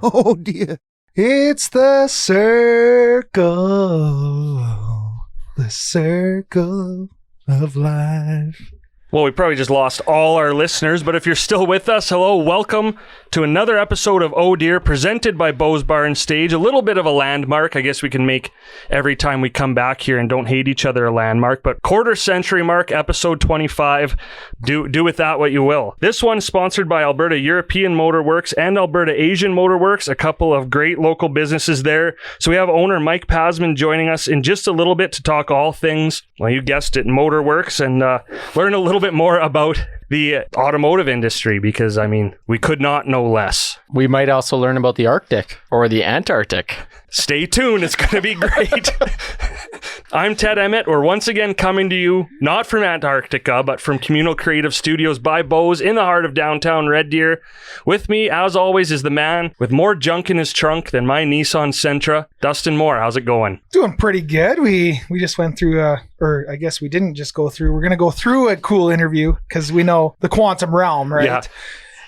Oh dear. It's the circle of life. Well, we probably just lost all our listeners, but if you're still with us, hello, welcome to another episode of Oh Dear, presented by Beau's Bar and Stage. A little bit of a landmark. I guess we can make every time we come back here and don't hate each other a landmark, but quarter century mark, episode 25. Do with that what you will. This one sponsored by Alberta European Motorworks and Alberta Asian Motorworks, a couple of great local businesses there. So we have owner Mike Pasman joining us in just a little bit to talk all things, well, you guessed it, Motorworks, and learn a little bit more about the automotive industry, because I mean, we could not know less. We might also learn about the Arctic or the Antarctic. Stay tuned, it's going to be great. I'm Ted Emmett. We're once again coming to you, not from Antarctica, but from Communal Creative Studios by Beau's in the heart of downtown Red Deer. With me, as always, is the man with more junk in his trunk than my Nissan Sentra, Dustin Moore. How's it going? Doing pretty good. We just went through, or I guess we didn't just go through. We're going to go through a cool interview because we know the quantum realm, right? Yeah.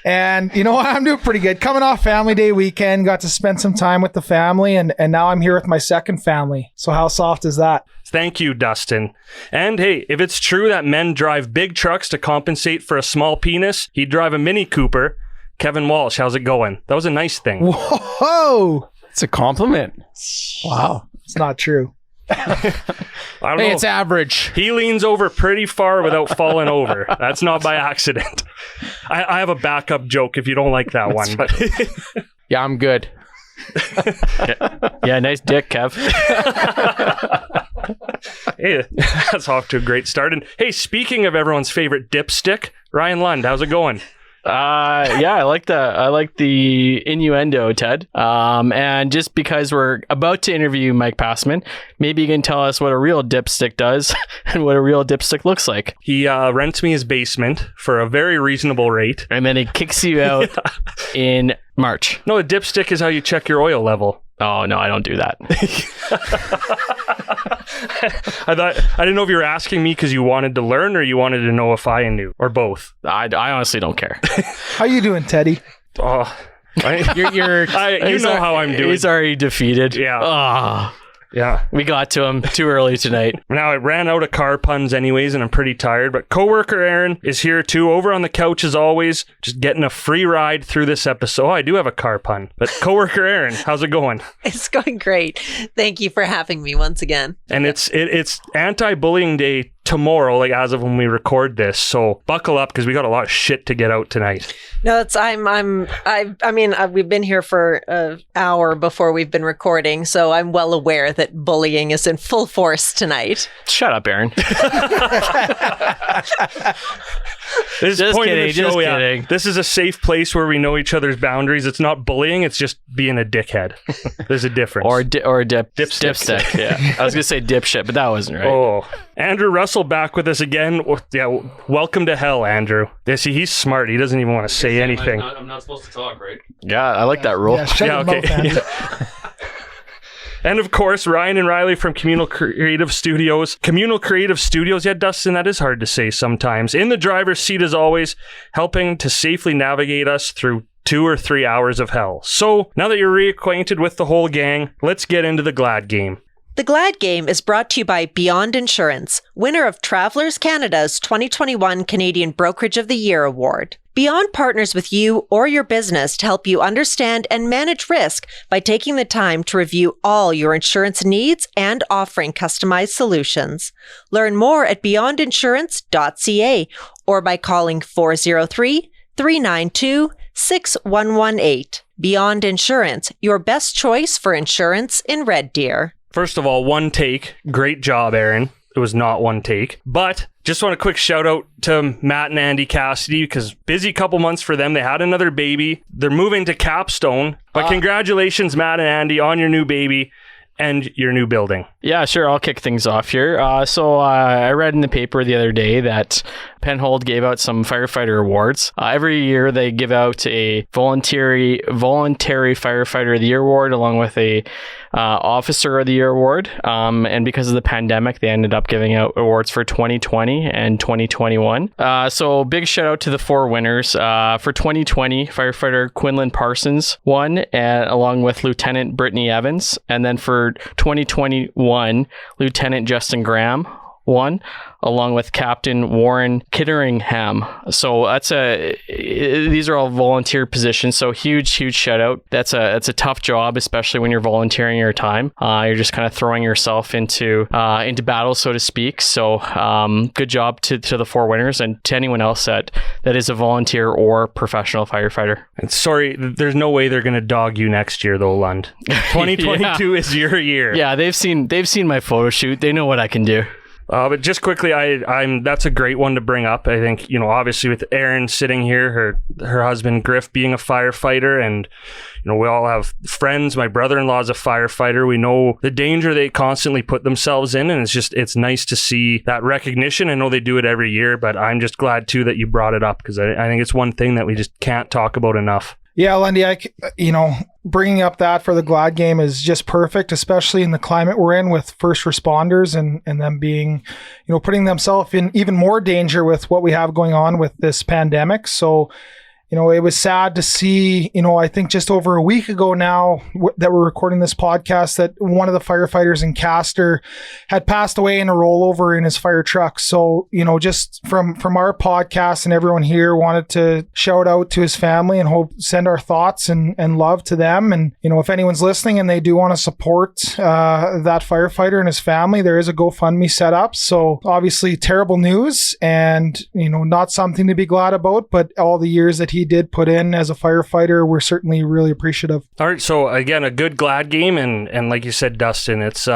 And you know what? I'm doing pretty good. Coming off Family Day weekend, got to spend some time with the family, and now I'm here with my second family. So how soft is that? Thank you, Dustin. And hey, if it's true that men drive big trucks to compensate for a small penis, he'd drive a Mini Cooper. Kevin Walsh, how's it going? That was a nice thing. Whoa! It's a compliment. Wow. It's not true. I don't know. It's average. He leans over pretty far without falling over. That's not by accident. I have a backup joke if you don't like that one. Yeah, I'm good. Yeah, nice dick, Kev. Hey, that's off to a great start. And hey, speaking of everyone's favorite dipstick, Ryan Lund, how's it going? Yeah, I like the innuendo, Ted. And just because we're about to interview Mike Pasman, maybe you can tell us what a real dipstick does and what a real dipstick looks like. He rents me his basement for a very reasonable rate. And then he kicks you out in March. No, a dipstick is how you check your oil level. Oh, no, I don't do that. I didn't know if you were asking me because you wanted to learn or you wanted to know if I knew, or both. I honestly don't care. How you doing, Teddy? Oh, you know how I'm doing. He's already defeated. Yeah. Oh. Yeah. We got to him too early tonight. Now, I ran out of car puns anyways, and I'm pretty tired, but coworker Aaron is here too, over on the couch as always, just getting a free ride through this episode. Oh, I do have a car pun, but coworker Aaron, how's it going? It's going great. Thank you for having me once again. And it's anti-bullying day tomorrow, like as of when we record this, so buckle up because we got a lot of shit to get out tonight. No, we've been here for an hour before we've been recording, so I'm well aware that bullying is in full force tonight. Shut up, Aaron. This just point kidding, of the show, just kidding. This is a safe place where we know each other's boundaries. It's not bullying, it's just being a dickhead. There's a difference. or a dipstick. Yeah. I was gonna say dipshit, but that wasn't right. Oh, Andrew Russell back with us again. Yeah, welcome to hell, Andrew. He's smart. He doesn't even want to say anything. I'm not supposed to talk, right? Yeah, I like that rule. Yeah, shut your mouth, Andrew. And of course, Ryan and Riley from Communal Creative Studios. Communal Creative Studios, yeah, Dustin, that is hard to say sometimes. In the driver's seat as always, helping to safely navigate us through 2 or 3 hours of hell. So, now that you're reacquainted with the whole gang, let's get into the Glad game. The Glad Game is brought to you by Beyond Insurance, winner of Travelers Canada's 2021 Canadian Brokerage of the Year Award. Beyond partners with you or your business to help you understand and manage risk by taking the time to review all your insurance needs and offering customized solutions. Learn more at beyondinsurance.ca or by calling 403-392-6118. Beyond Insurance, your best choice for insurance in Red Deer. First of all, one take. Great job, Aaron. It was not one take. But just want a quick shout out to Matt and Andy Cassidy because busy couple months for them. They had another baby. They're moving to Capstone. But congratulations, Matt and Andy, on your new baby and your new building. Yeah, sure. I'll kick things off here. So I read in the paper the other day that Penhold gave out some firefighter awards. Every year they give out a voluntary firefighter of the year award along with a officer of the year award. And because of the pandemic, they ended up giving out awards for 2020 and 2021. So big shout out to the 4 winners. For 2020, firefighter Quinlan Parsons won, along with Lieutenant Brittany Evans. And then for 2021, Lieutenant Justin Graham won, along with Captain Warren Kitteringham. So these are all volunteer positions. So huge shout out. That's a tough job, especially when you're volunteering your time. You're just kind of throwing yourself into battle, so to speak. So good job to the 4 winners and to anyone else that is a volunteer or professional firefighter. And sorry, there's no way they're going to dog you next year though, Lund. 2022 is your year. Yeah, they've seen my photo shoot. They know what I can do. But just quickly, that's a great one to bring up. I think, obviously with Erin sitting here, her husband Griff being a firefighter, and, we all have friends. My brother-in-law is a firefighter. We know the danger they constantly put themselves in, and it's nice to see that recognition. I know they do it every year, but I'm just glad too that you brought it up, because I think it's one thing that we just can't talk about enough. Yeah, Lundy, bringing up that for the GLAD game is just perfect, especially in the climate we're in with first responders and them being, putting themselves in even more danger with what we have going on with this pandemic. So, it was sad to see, I think just over a week ago now that we're recording this podcast, that one of the firefighters in Castor had passed away in a rollover in his fire truck. So, just from our podcast and everyone here, wanted to shout out to his family and send our thoughts and love to them. And, if anyone's listening and they do want to support that firefighter and his family, there is a GoFundMe set up. So obviously terrible news and, not something to be glad about, but all the years that he did put in as a firefighter, we're certainly really appreciative. All right, so again, a good GLAD game, and like you said, Dustin, it's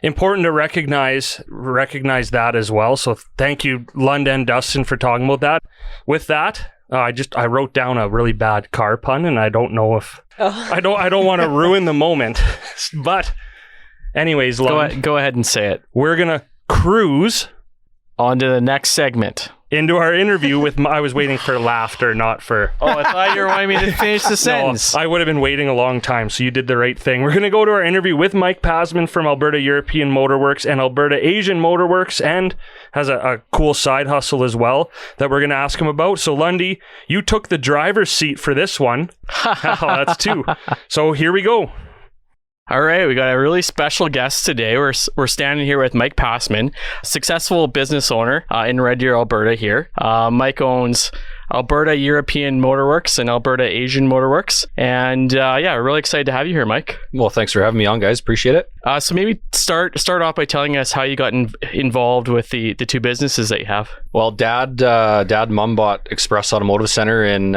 important to recognize that as well. So thank you, Lund and Dustin, for talking about that. With that, I wrote down a really bad car pun, and I don't know if I don't want to ruin the moment. But anyways, Lund, go ahead and say it. We're gonna cruise on to the next segment. Into our interview with, I was waiting for laughter, not for... Oh, I thought you were wanting me to finish the sentence. No, I would have been waiting a long time, so you did the right thing. We're going to go to our interview with Mike Pasman from Alberta European Motorworks and Alberta Asian Motorworks, and has a cool side hustle as well that we're going to ask him about. So Lundy, you took the driver's seat for this one. Oh, that's 2. So here we go. All right, we got a really special guest today. We're standing here with Mike Pasman, successful business owner in Red Deer, Alberta here. Mike owns Alberta European Motorworks and Alberta Asian Motorworks. And we're really excited to have you here, Mike. Well, thanks for having me on, guys. Appreciate it. So maybe start off by telling us how you got involved with the 2 businesses that you have. Well, Dad and Mom bought Express Automotive Center in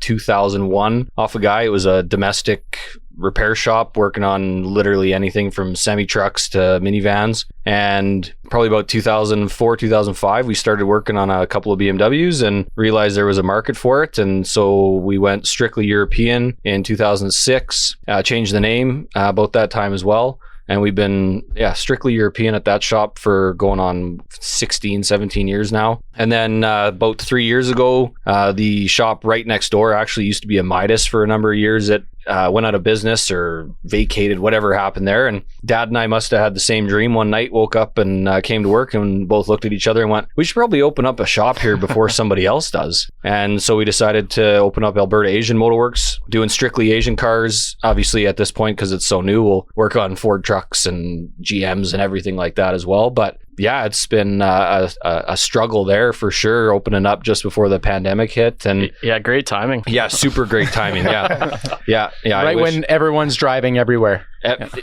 2001 off a guy. It was a domestic repair shop working on literally anything from semi-trucks to minivans. And probably about 2004, 2005, we started working on a couple of BMWs and realized there was a market for it. And so we went strictly European in 2006, changed the name about that time as well. And we've been, strictly European at that shop for going on 16, 17 years now. And then about 3 years ago, the shop right next door actually used to be a Midas for a number of years. It went out of business or vacated, whatever happened there. And Dad and I must have had the same dream one night, woke up and came to work and both looked at each other and went, we should probably open up a shop here before somebody else does. And so we decided to open up Alberta Asian Motorworks, doing strictly Asian cars. Obviously at this point, because it's so new, we'll work on Ford trucks and GMs and everything like that as well. But yeah, it's been a struggle there for sure, opening up just before the pandemic hit. And yeah, great timing. Yeah, super great timing. Yeah. Right when everyone's driving everywhere.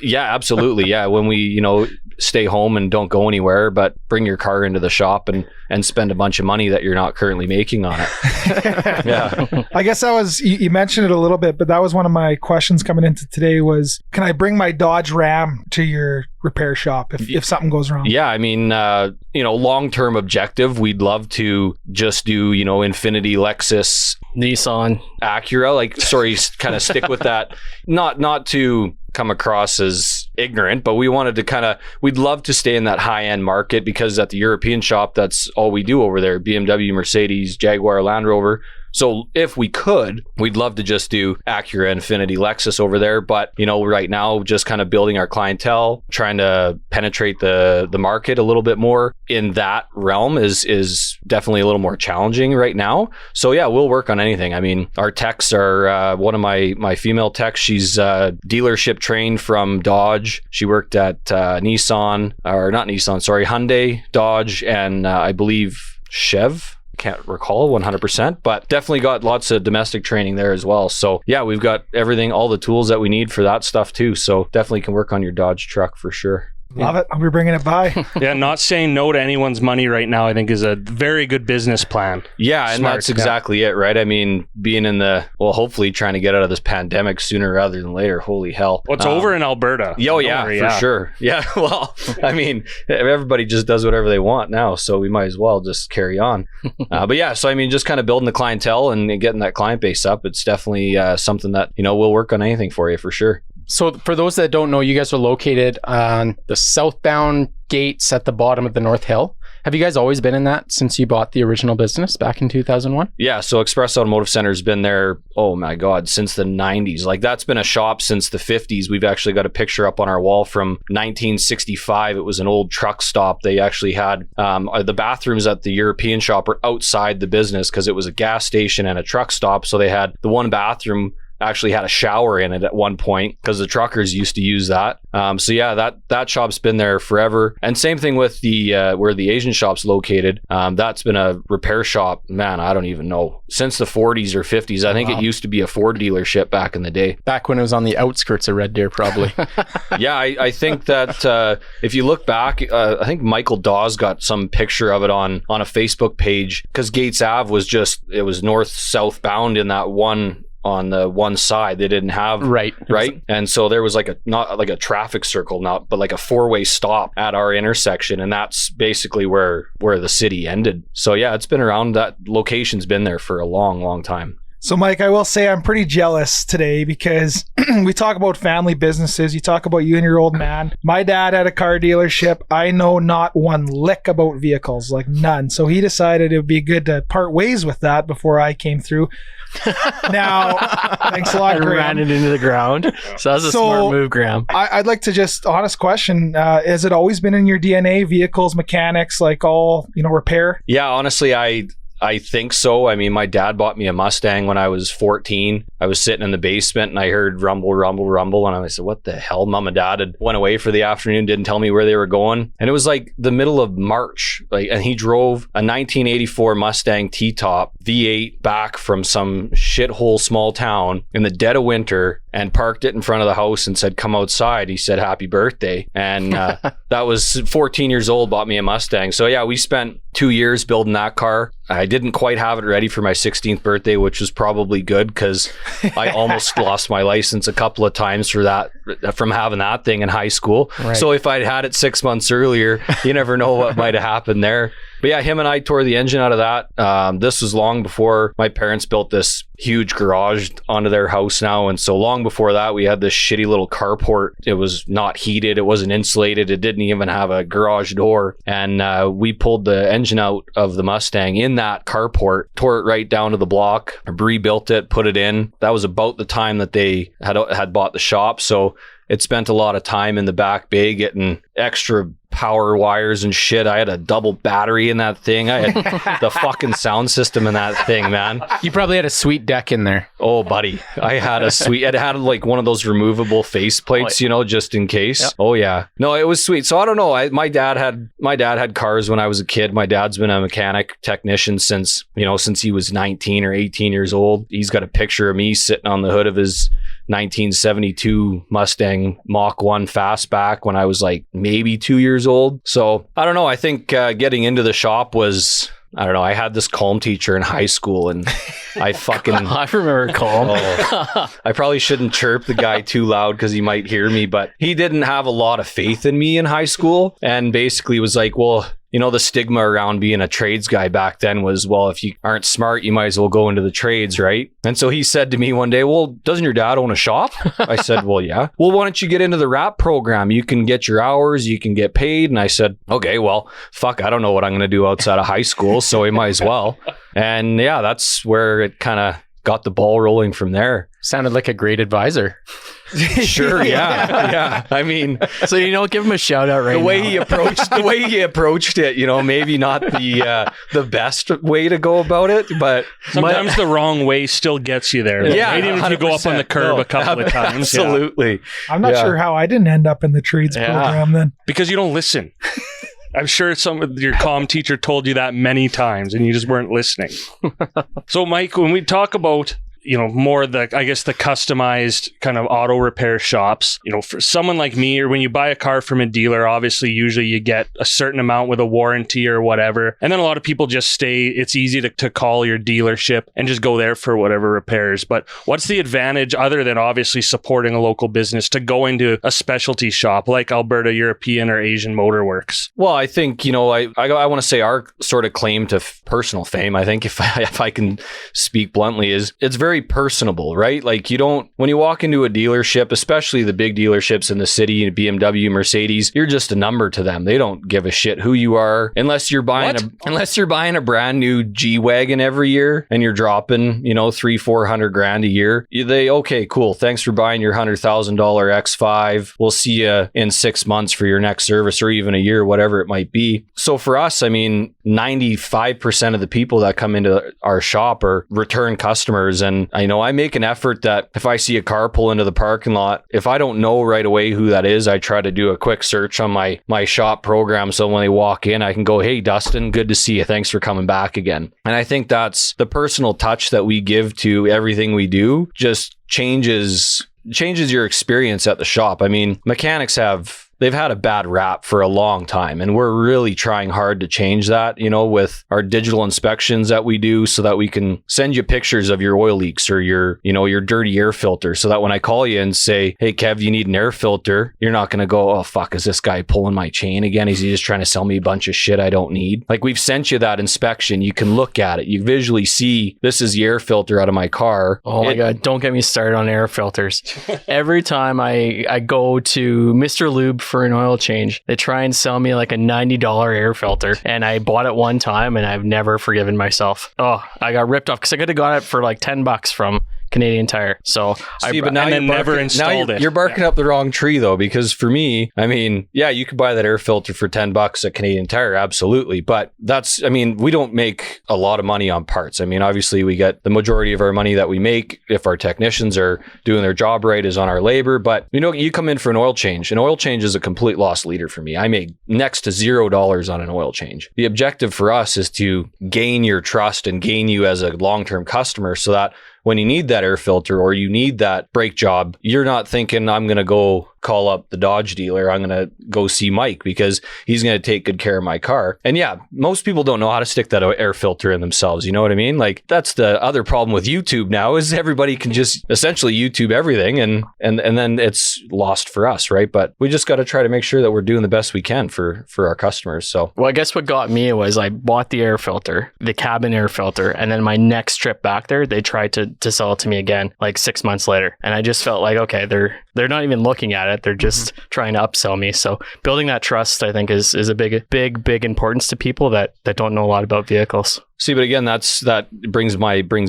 Yeah, absolutely. Yeah, when we, stay home and don't go anywhere, but bring your car into the shop and spend a bunch of money that you're not currently making on it. Yeah. I guess that was, you mentioned it a little bit, but that was one of my questions coming into today was, can I bring my Dodge Ram to your repair shop if something goes wrong? Yeah, I mean, long-term objective, we'd love to just do, Infiniti, Lexus, Nissan, Acura, kind of stick with that. Not to come across as ignorant, but we wanted to we'd love to stay in that high-end market because at the European shop, that's all we do over there. BMW, Mercedes, Jaguar, Land Rover. So if we could, we'd love to just do Acura, Infiniti, Lexus over there. But, right now, just kind of building our clientele, trying to penetrate the market a little bit more in that realm is definitely a little more challenging right now. So yeah, we'll work on anything. I mean, our techs are, one of my female techs, she's dealership trained from Dodge. She worked at Hyundai, Dodge, and I believe Chev. Can't recall 100%, but definitely got lots of domestic training there as well. So yeah, we've got everything, all the tools that we need for that stuff too. So definitely can work on your Dodge truck for sure. Love it. I'll be bringing it by. Yeah, not saying no to anyone's money right now, I think is a very good business plan. Yeah, and that's exactly it, right? I mean, being hopefully trying to get out of this pandemic sooner rather than later. Holy hell. Well, it's over in Alberta. For sure. Yeah, well, I mean, everybody just does whatever they want now, so we might as well just carry on. But yeah, so I mean, just kind of building the clientele and getting that client base up, it's definitely something that, we'll work on anything for you for sure. So for those that don't know, you guys are located on the southbound gates at the bottom of the North Hill. Have you guys always been in that since you bought the original business back in 2001? Yeah, so Express Automotive Center has been there, oh my God, since the 90s. Like that's been a shop since the 50s. We've actually got a picture up on our wall from 1965. It was an old truck stop. They actually had the bathrooms at the European shop were outside the business because it was a gas station and a truck stop. So they had the one bathroom actually had a shower in it at one point because the truckers used to use that. So yeah, that shop's been there forever. And same thing with the where the Asian shop's located. That's been a repair shop, man, I don't even know, since the 40s or 50s. I think it used to be a Ford dealership back in the day. Back when it was on the outskirts of Red Deer, probably. Yeah, I think that if you look back, I think Michael Dawes got some picture of it on a Facebook page because Gates Ave it was north-south bound in that one. On the one side, they didn't have right, and so there was not like a traffic circle, but like a four-way stop at our intersection, and that's basically where the city ended. So yeah, it's been around. That location's been there for a long, long time. So Mike, I will say I'm pretty jealous today because we talk about family businesses. You talk about you and your old man. My dad had a car dealership. I know not one lick about vehicles, like none. So he decided it would be good to part ways with that before I came through. Now, thanks a lot, Graham. Ran it into the ground. So that was a smart move, Graham. I'd like to just, honest question, has it always been in your DNA, vehicles, mechanics, like all, repair? Yeah, honestly, I think so. I mean, my dad bought me a Mustang when I was 14. I was sitting in the basement and I heard rumble, rumble, rumble. And I said, what the hell? Mom and dad had went away for the afternoon, didn't tell me where they were going. And it was like the middle of March. And he drove a 1984 Mustang T-top V8 back from some shithole small town in the dead of winter and parked it in front of the house and said, come outside. He said, happy birthday. And that was 14 years old, bought me a Mustang. So yeah, we spent 2 years building that car. I didn't quite have it ready for my 16th birthday, which was probably good because I almost lost my license a couple of times from having that thing in high school. Right. So if I'd had it 6 months earlier, you never know what might have happened there. But yeah, him and I tore the engine out of that. This was long before my parents built this huge garage onto their house now. And so long before that, we had this shitty little carport. It was not heated. It wasn't insulated. It didn't even have a garage door. And we pulled the engine out of the Mustang in that carport, tore it right down to the block, rebuilt it, put it in. That was about the time that they had bought the shop. So it spent a lot of time in the back bay getting extra power wires and shit. I had a double battery in that thing. I had the fucking sound system in that thing, man. You probably had a sweet deck in there. Oh, buddy. I had it had like one of those removable face plates, just in case. Yep. Oh yeah. No, it was sweet. So I don't know. My dad had cars when I was a kid. My dad's been a mechanic technician since he was 19 or 18 years old. He's got a picture of me sitting on the hood of his 1972 Mustang Mach 1 fastback when I was like maybe 2 years old. So I don't know. I think getting into the shop was, I don't know. I had this Calm teacher in high school and I fucking... I remember Calm. I probably shouldn't chirp the guy too loud because he might hear me, but he didn't have a lot of faith in me in high school and basically was like, well, the stigma around being a trades guy back then was, well, if you aren't smart, you might as well go into the trades, right? And so he said to me one day, well, doesn't your dad own a shop? I said, well, yeah. Well, why don't you get into the RAP program? You can get your hours, you can get paid. And I said, okay, well, fuck, I don't know what I'm going to do outside of high school, so we might as well. And yeah, that's where it kind of got the ball rolling from there. Sounded like a great advisor. Sure, yeah. I mean, So give him a shout out right the way now. he approached it, maybe not the best way to go about it, but Sometimes the wrong way still gets you there. Yeah, Right? Even if you go up on the 100%. curb No, a couple of times. Yeah. absolutely. I'm not sure how I didn't end up in the trades program then. Because you don't listen. I'm sure your comm teacher told you that many times and you just weren't listening. So Mike, when we talk about more the customized kind of auto repair shops, for someone like me, or when you buy a car from a dealer, obviously usually you get a certain amount with a warranty or whatever. And then a lot of people just it's easy to call your dealership and just go there for whatever repairs. But what's the advantage, other than obviously supporting a local business, to go into a specialty shop like Alberta European or Asian Motorworks? Well, I think, I want to say our sort of claim to personal fame, I think if I can speak bluntly, is it's very personable, right? Like when you walk into a dealership, especially the big dealerships in the city, BMW, Mercedes, you're just a number to them. They don't give a shit who you are unless you're buying a brand new G-Wagon every year and you're dropping, $300,000-$400,000 grand a year. Okay, cool. Thanks for buying your $100,000 X5. We'll see you in 6 months for your next service, or even a year, whatever it might be. So for us, 95% of the people that come into our shop are return customers. And I make an effort that if I see a car pull into the parking lot, if I don't know right away who that is, I try to do a quick search on my shop program. So when they walk in, I can go, hey, Dustin, good to see you. Thanks for coming back again. And I think that's the personal touch that we give to everything we do, just changes your experience at the shop. Mechanics they've had a bad rap for a long time, and we're really trying hard to change that, with our digital inspections that we do, so that we can send you pictures of your oil leaks or your dirty air filter, so that when I call you and say, hey, Kev, you need an air filter, you're not going to go, oh, fuck, is this guy pulling my chain again? Is he just trying to sell me a bunch of shit I don't need? Like, we've sent you that inspection. You can look at it. You visually see, this is the air filter out of my car. Oh my God, don't get me started on air filters. Every time I go to Mr. Lube for an oil change, they try and sell me like a $90 air filter, and I bought it one time and I've never forgiven myself. Oh, I got ripped off because I could have got it for like $10 from Canadian Tire. So never installed it. You're barking up the wrong tree though, because for me, you could buy that air filter for $10 at Canadian Tire, absolutely. But we don't make a lot of money on parts. Obviously we get the majority of our money that we make, if our technicians are doing their job right, is on our labor. But you come in for an oil change. An oil change is a complete loss leader for me. I make next to $0 on an oil change. The objective for us is to gain your trust and gain you as a long-term customer, so that when you need that air filter or you need that brake job, you're not thinking, I'm going to go call up the Dodge dealer. I'm going to go see Mike because he's going to take good care of my car. And yeah, most people don't know how to stick that air filter in themselves. You know what I mean? Like, that's the other problem with YouTube now, is everybody can just essentially YouTube everything, and then it's lost for us, right? But we just got to try to make sure that we're doing the best we can for our customers. So, well, I guess what got me was I bought the air filter, the cabin air filter, and then my next trip back there, they tried to sell it to me again like 6 months later. And I just felt like, okay, they're not even looking at it. They're just trying to upsell me. So building that trust, I think, is a big importance to people that don't know a lot about vehicles. See, but again, that brings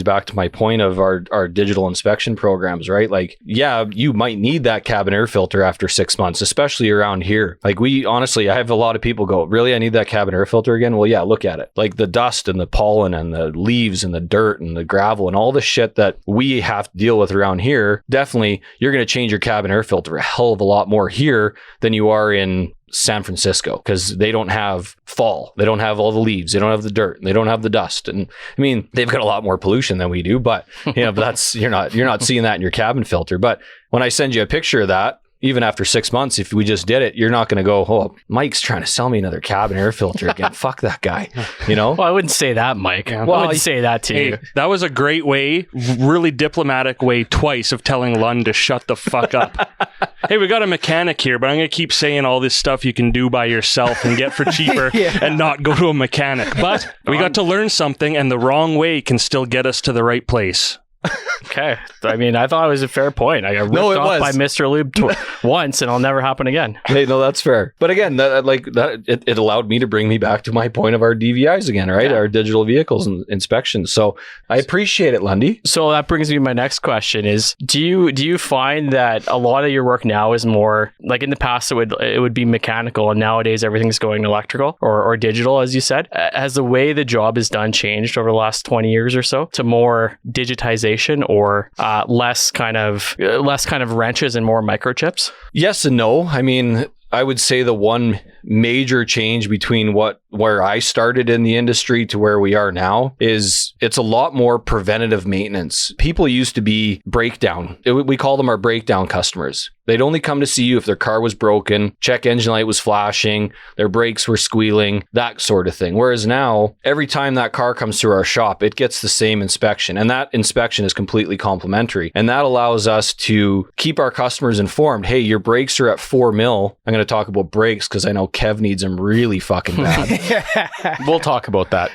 back to my point of our digital inspection programs, right? Like, yeah, you might need that cabin air filter after 6 months, especially around here. Like, I have a lot of people go, really? I need that cabin air filter again? Well, yeah, look at it. Like, the dust and the pollen and the leaves and the dirt and the gravel and all the shit that we have to deal with around here, definitely you're going to change your cabin air filter a hell of a lot more here than you are in San Francisco, because they don't have fall. They don't have all the leaves. They don't have the dirt. They don't have the dust. And they've got a lot more pollution than we do, but that's, you're not seeing that in your cabin filter. But when I send you a picture of that, even after 6 months, if we just did it, you're not going to go, oh, Mike's trying to sell me another cabin air filter again. Fuck that guy. You know? Well, I wouldn't say that, Mike. Well, I wouldn't say that to you. That was a great way, really diplomatic way twice of telling Lund to shut the fuck up. Hey, we got a mechanic here, but I'm going to keep saying all this stuff you can do by yourself and get for cheaper and not go to a mechanic. But we got to learn something, and the wrong way can still get us to the right place. Okay. I mean, I thought it was a fair point. I got ripped off by Mr. Lube once, and it'll never happen again. Hey, no, that's fair. But again, it allowed me to bring me back to my point of our DVIs again, right? Our digital vehicles and inspections. So I appreciate it, Lundy. So that brings me to my next question: is do you find that a lot of your work now is more like in the past it would be mechanical, and nowadays everything's going electrical or digital, as you said? Has the way the job is done changed over the last 20 years or so to more digitization? Or less kind of wrenches and more microchips? Yes and no. I mean, I would say the one major change between where I started in the industry to where we are now is it's a lot more preventative maintenance. People used to be breakdown. We call them our breakdown customers. They'd only come to see you if their car was broken, check engine light was flashing, their brakes were squealing, that sort of thing. Whereas now, every time that car comes through our shop, it gets the same inspection. And that inspection is completely complimentary. And that allows us to keep our customers informed. Hey, your brakes are at 4 mil. I'm going to talk about brakes because I know Kev needs them really fucking bad. We'll talk about that.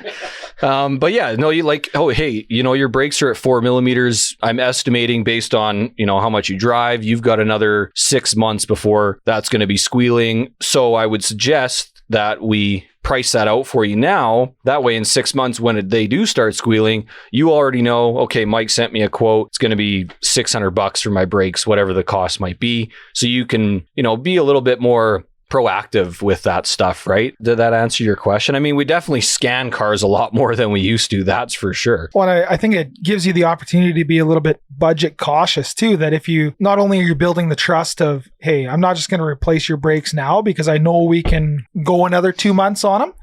But yeah, no, you like, oh, hey, your brakes are at 4 millimeters. I'm estimating based on, how much you drive. You've got another 6 months before that's going to be squealing. So I would suggest that we price that out for you now. That way in 6 months, when they do start squealing, you already know, okay, Mike sent me a quote. It's going to be $600 for my brakes, whatever the cost might be. So you can, be a little bit more proactive with that stuff, right? Did that answer your question? I mean, we definitely scan cars a lot more than we used to, that's for sure. Well, I think it gives you the opportunity to be a little bit budget cautious too, that if you, not only are you building the trust of, hey, I'm not just going to replace your brakes now because I know we can go another 2 months on them,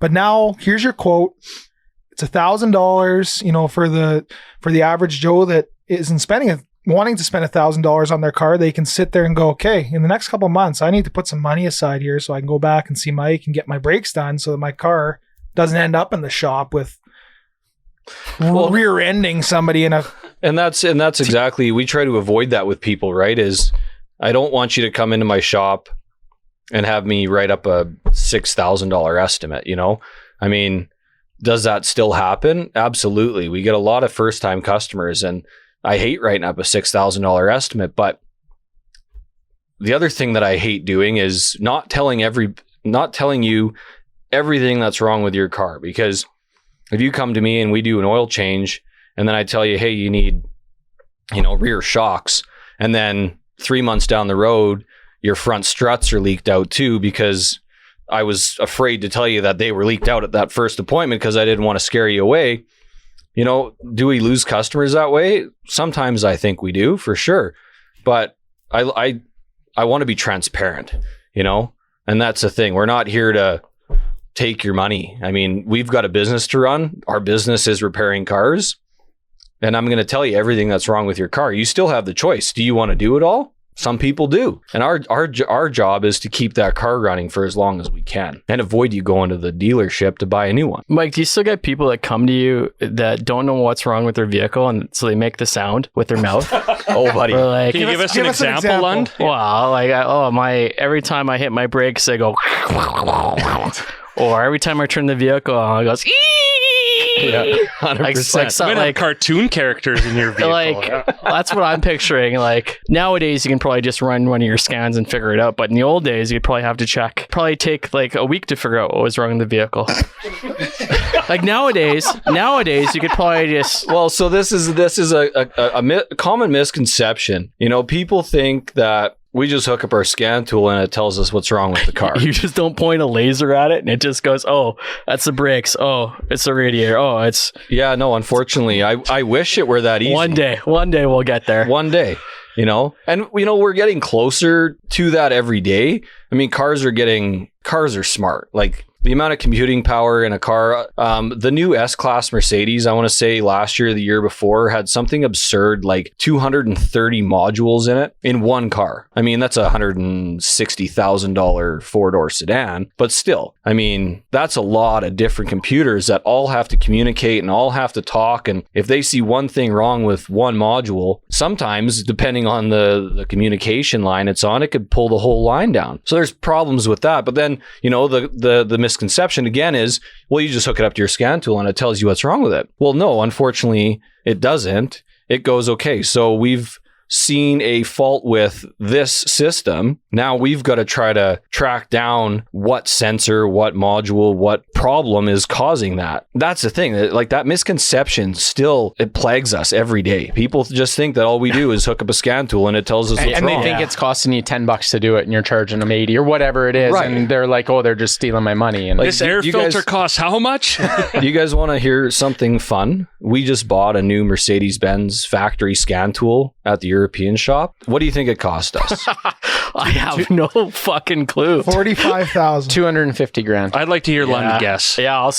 but now here's your quote. It's $1,000, for the average Joe that isn't wanting to spend $1,000 on their car. They can sit there and go, okay, in the next couple of months, I need to put some money aside here so I can go back and see Mike and get my brakes done so that my car doesn't end up in the shop with rear-ending somebody in a... And that's exactly, we try to avoid that with people, right? Is I don't want you to come into my shop and have me write up a $6,000 estimate, I mean, does that still happen? Absolutely. We get a lot of first-time customers, and I hate writing up a $6,000 estimate, but the other thing that I hate doing is not telling you everything that's wrong with your car. Because if you come to me and we do an oil change, and then I tell you, hey, you need, rear shocks, and then 3 months down the road, your front struts are leaked out too, because I was afraid to tell you that they were leaked out at that first appointment because I didn't want to scare you away. Do we lose customers that way? Sometimes I think we do, for sure. But I want to be transparent, and that's the thing. We're not here to take your money. I mean, we've got a business to run. Our business is repairing cars. And I'm going to tell you everything that's wrong with your car. You still have the choice. Do you want to do it all? Some people do. And our job is to keep that car running for as long as we can and avoid you going to the dealership to buy a new one. Mike, do you still get people that come to you that don't know what's wrong with their vehicle, and so they make the sound with their mouth? Oh, buddy. Like, can you give us an example, Lund? Well, every time I hit my brakes, I go, or every time I turn the vehicle on, it goes, yeah, 100%. Like cartoon characters in your vehicle. That's what I'm picturing. Like nowadays, you can probably just run one of your scans and figure it out. But in the old days, you'd probably have to check. Probably take like a week to figure out what was wrong in the vehicle. Like nowadays, you could probably just. Well, so this is a common misconception. People think that we just hook up our scan tool and it tells us what's wrong with the car. You just don't point a laser at it and it just goes, oh, that's the brakes. Oh, it's the radiator. Oh, it's... Yeah, no, unfortunately, I wish it were that easy. One day we'll get there. One day, And, we're getting closer to that every day. I mean, cars are smart. Like, The amount of computing power in a car, the new S-Class Mercedes, I want to say last year or the year before, had something absurd like 230 modules in it in one car. I mean, that's a $160,000 four-door sedan, but still, I mean, that's a lot of different computers that all have to communicate and all have to talk. And if they see one thing wrong with one module, sometimes, depending on the communication line it's on, it could pull the whole line down. So there's problems with that. But then, the misconception again is, well, you just hook it up to your scan tool and it tells you what's wrong with it. Well, no, unfortunately, it doesn't. It goes, okay, so we've seen a fault with this system. Now we've got to try to track down what sensor, what module, what problem is causing that. That's the thing. Like that misconception still, it plagues us every day. People just think that all we do is hook up a scan tool and it tells us what's wrong. And they think it's costing you $10 to do it and you're charging them 80 or whatever it is. Right. And they're like, oh, they're just stealing my money. And this air filter costs how much? You guys want to hear something fun? We just bought a new Mercedes-Benz factory scan tool at the European shop. What do you think it cost us? I have no fucking clue. 45,000. 250 grand. I'd like to hear Lund guess. Yeah, I'll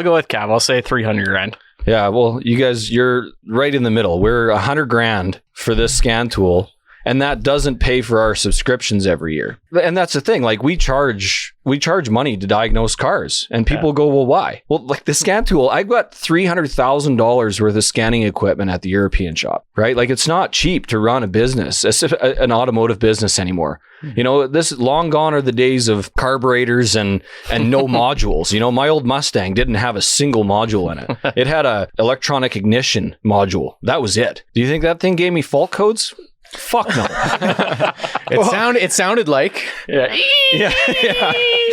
go with Cav. I'll say 300 grand. Yeah, well, you guys, you're right in the middle. We're 100 grand for this scan tool, and that doesn't pay for our subscriptions every year. And that's the thing. Like we charge money to diagnose cars, and people go, well, why? Well, like the scan tool, I got $300,000 worth of scanning equipment at the European shop, right? Like it's not cheap to run a business, an automotive business anymore. This long gone are the days of carburetors and no modules. My old Mustang didn't have a single module in it. It had a electronic ignition module. That was it. Do you think that thing gave me fault codes? Fuck no. It sounded like. Yeah.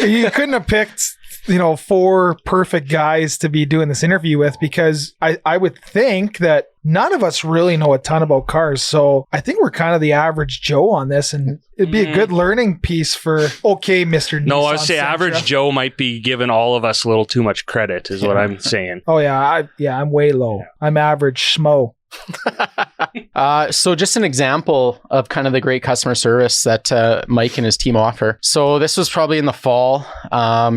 You couldn't have picked, 4 perfect guys to be doing this interview with, because I would think that none of us really know a ton about cars. So I think we're kind of the average Joe on this, and it'd be a good learning piece for, okay, Mr. No, I would Nissan say Sentra. Average Joe might be giving all of us a little too much credit, is what I'm saying. Oh, yeah. I'm way low. I'm average schmo. So just an example of kind of the great customer service that Mike and his team offer. So this was probably in the fall,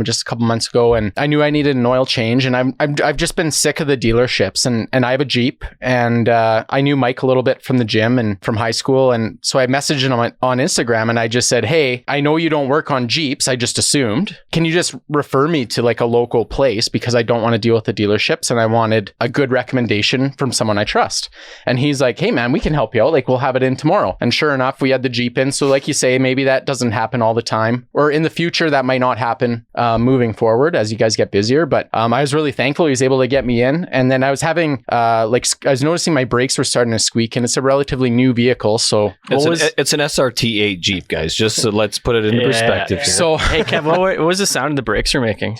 just a couple months ago, and I knew I needed an oil change, and I've just been sick of the dealerships, and I have a Jeep, and I knew Mike a little bit from the gym and from high school, and so I messaged him on Instagram, and I just said, hey, I know you don't work on Jeeps, I just assumed. Can you just refer me to like a local place, because I don't want to deal with the dealerships, and I wanted a good recommendation from someone I trust. And he's like, hey man, we can help you out. Like, we'll have it in tomorrow. And sure enough, we had the Jeep in. So like you say, maybe that doesn't happen all the time, or in the future, that might not happen moving forward as you guys get busier. But I was really thankful he was able to get me in. And then I was having, I was noticing my brakes were starting to squeak, and it's a relatively new vehicle. So it's an SRT8 Jeep, guys. Just so let's put it into perspective here. So, hey Kev, what was the sound the brakes are making?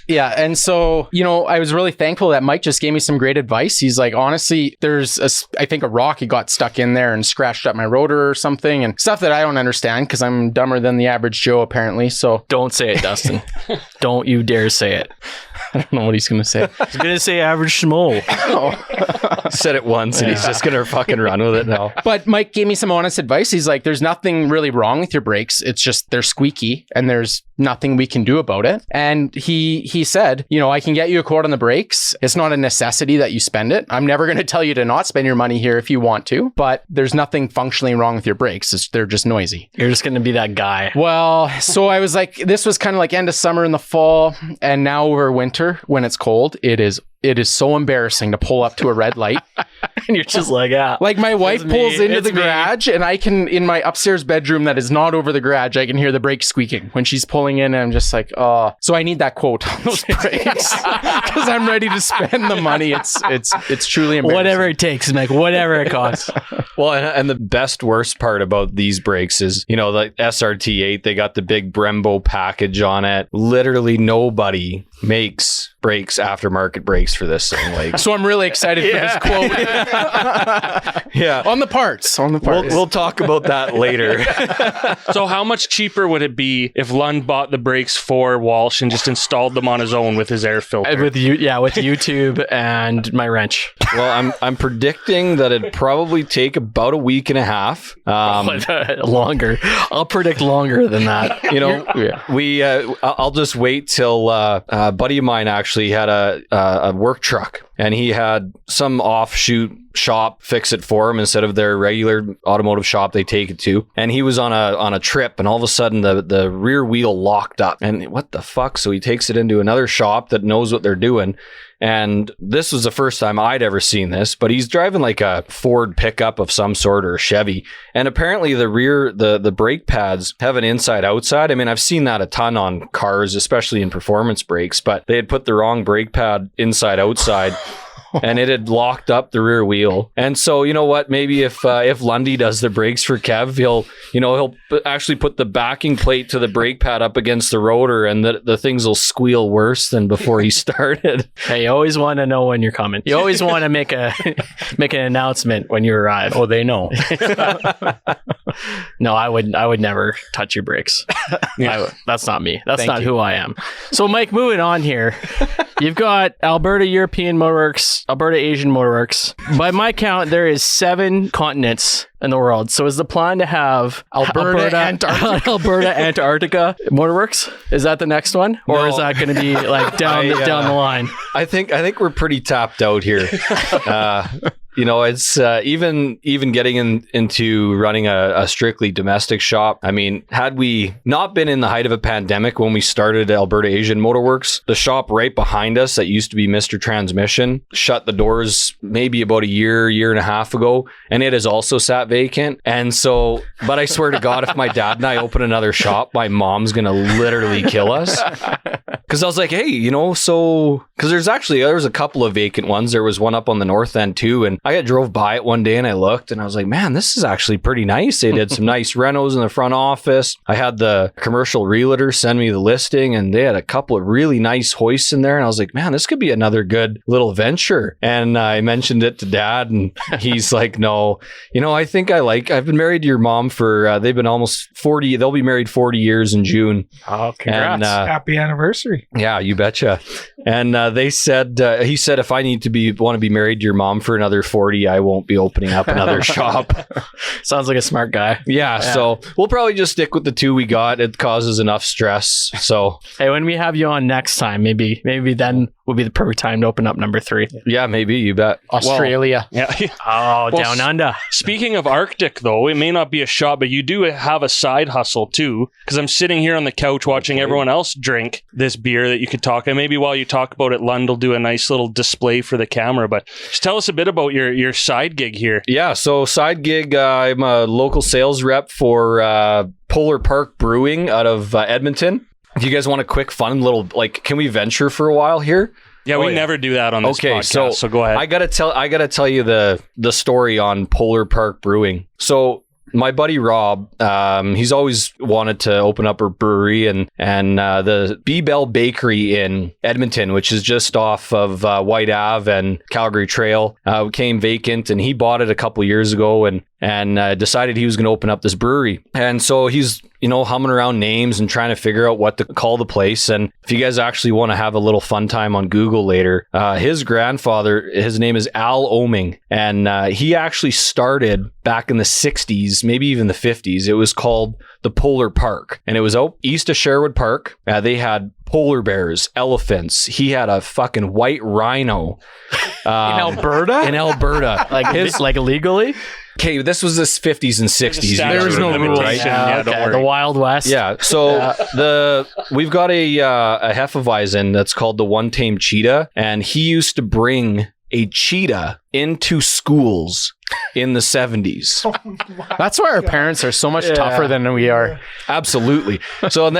Yeah. And so, I was really thankful that Mike just gave me some great advice. He's like, honestly, there's I think a rock got stuck in there and scratched up my rotor or something, and stuff that I don't understand because I'm dumber than the average Joe apparently. So don't say it, Dustin. Don't you dare say it. I don't know what he's going to say. He's going to say average schmo. Said it once and he's just going to fucking run with it now. But Mike gave me some honest advice. He's like, there's nothing really wrong with your brakes. It's just they're squeaky and there's nothing we can do about it. And he said, I can get you a quote on the brakes. It's not a necessity that you spend it. I'm never going to tell you to not spend your money here if you want to, but there's nothing functionally wrong with your brakes. They're just noisy. You're just going to be that guy. Well, so I was like, this was kind of like end of summer in the fall, and now over winter when it's cold, it is so embarrassing to pull up to a red light. And you're just like, like my wife pulls into the garage, and I can, in my upstairs bedroom that is not over the garage, I can hear the brakes squeaking when she's pulling in, and I'm just like, oh. So I need that quote on those brakes because I'm ready to spend the money. It's truly embarrassing. Whatever it takes, Mike, whatever it costs. Well, and the worst part about these brakes is, the SRT8, they got the big Brembo package on it. Literally nobody makes brakes, aftermarket brakes for this thing. Like, So I'm really excited for this quote. yeah. On the parts. We'll talk about that later. So how much cheaper would it be if Lund bought the brakes for Walsh and just installed them on his own with his air filter? With YouTube and my wrench. Well, I'm predicting that it'd probably take about a week and a half. Longer. I'll predict longer than that. You know, I'll just wait till a buddy of mine actually had a work truck, and he had some offshoot shop fix it for him instead of their regular automotive shop they take it to. And he was on a trip, and all of a sudden the rear wheel locked up. And what the fuck? So he takes it into another shop that knows what they're doing. And this was the first time I'd ever seen this, but he's driving like a Ford pickup of some sort or a Chevy. And apparently the brake pads have an inside outside. I mean, I've seen that a ton on cars, especially in performance brakes, but they had put the wrong brake pad inside outside. And it had locked up the rear wheel. And so, you know what? Maybe if Lundy does the brakes for Kev, he'll actually put the backing plate to the brake pad up against the rotor, and the things will squeal worse than before he started. Hey, you always want to know when you're coming. You always want to make an announcement when you arrive. Oh, they know. No, I would never touch your brakes. That's not me. That's not who I am. So, Mike, moving on here. You've got Alberta European Motorworks, Alberta Asian Motorworks. By my count, there is 7 continents in the world. So is the plan to have Alberta Antarctica Motorworks? Is that the next one? Or is that going to be like down the line? I think we're pretty tapped out here. You know, it's even getting into running a strictly domestic shop. I mean, had we not been in the height of a pandemic when we started Alberta Asian Motorworks, the shop right behind us that used to be Mr. Transmission shut the doors maybe about a year and a half ago, and it has also sat vacant. And so, but I swear to God, if my dad and I open another shop, my mom's gonna literally kill us. Because I was like, hey, you know, so because there was a couple of vacant ones. There was one up on the north end too, and I drove by it one day and I looked and I was like, man, this is actually pretty nice. They did some nice renos in the front office. I had the commercial realtor send me the listing, and they had a couple of really nice hoists in there. And I was like, man, this could be another good little venture. And I mentioned it to Dad, and he's like, no, you know, I think I've been married to your mom for, they've been almost 40, they'll be married 40 years in June. Oh, congrats. And, Happy anniversary. Yeah, you betcha. And he said, if I want to be married to your mom for another 40, I won't be opening up another shop. Sounds like a smart guy. Yeah, so we'll probably just stick with the 2 we got. It causes enough stress. So hey, when we have you on next time, maybe then will be the perfect time to open up number 3. yeah, maybe, you bet. Australia. Down under. Speaking of Arctic, though, it may not be a shop, but you do have a side hustle too. Because I'm sitting here on the couch watching everyone else drink this beer that you could talk. And maybe while you talk about it, Lund will do a nice little display for the camera. But just tell us a bit about your side gig here. Yeah, so side gig, I'm a local sales rep for Polar Park Brewing out of Edmonton. If you guys want a quick, fun little, like, can we venture for a while here? Yeah, we never do that on this podcast, so go ahead. I gotta tell you the story on Polar Park Brewing. So my buddy Rob, he's always wanted to open up a brewery, and the B-Bell Bakery in Edmonton, which is just off of White Ave and Calgary Trail, came vacant, and he bought it a couple years ago and decided he was going to open up this brewery. And so he's, humming around names and trying to figure out what to call the place. And if you guys actually want to have a little fun time on Google later, his grandfather, his name is Al Oming, and he actually started back in the 60s, maybe even the 50s. It was called the Polar Park, and it was out east of Sherwood Park. They had polar bears, elephants. He had a fucking white rhino. In Alberta? In Alberta. like illegally? Okay, this was the 50s and 60s. There was no rules, right? Yeah, don't worry. The Wild West. Yeah, so we've got a Hefeweizen that's called the One Tame Cheetah, and he used to bring a cheetah into schools in the 70s. That's why our parents are so much tougher than we are. Absolutely. So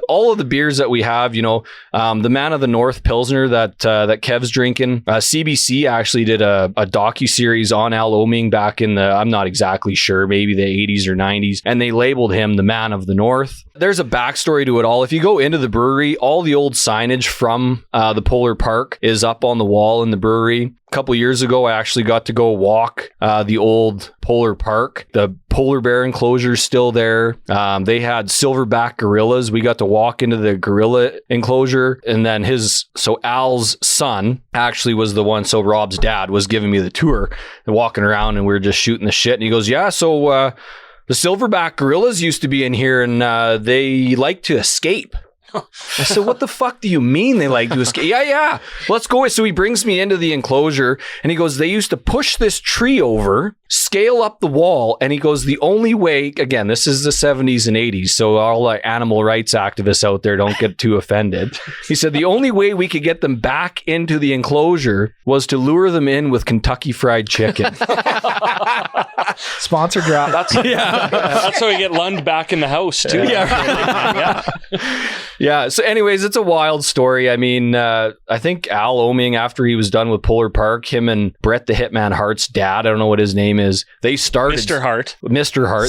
all of the beers that we have, the Man of the North Pilsner that Kev's drinking, CBC actually did a docuseries on Al Oming back in I'm not exactly sure, maybe the 80s or 90s, and they labeled him the Man of the North. There's a backstory to it all. If you go into the brewery, all the old signage from the Polar Park is up on the wall in the brewery. A couple years ago, I actually got to go walk the old Polar Park. The polar bear enclosure is still there. They had silverback gorillas. We got to walk into the gorilla enclosure, and then Al's son actually was the one. So Rob's dad was giving me the tour and walking around, and we were just shooting the shit. And he goes, "Yeah, so the silverback gorillas used to be in here, and they like to escape." I said, "What the fuck do you mean they like to escape?" Yeah. Let's go. So he brings me into the enclosure and he goes, "They used to push this tree over, scale up the wall." And he goes, "The only way," again, this is the 70s and 80s. So all the animal rights activists out there, don't get too offended. He said, "The only way we could get them back into the enclosure was to lure them in with Kentucky Fried Chicken." Sponsor drop. That's how we get Lund back in the house too. Yeah. So anyways, it's a wild story. I mean, I think Al Oming, after he was done with Polar Park, him and Brett the Hitman Hart's dad, I don't know what his name is, they started... Mr. Hart.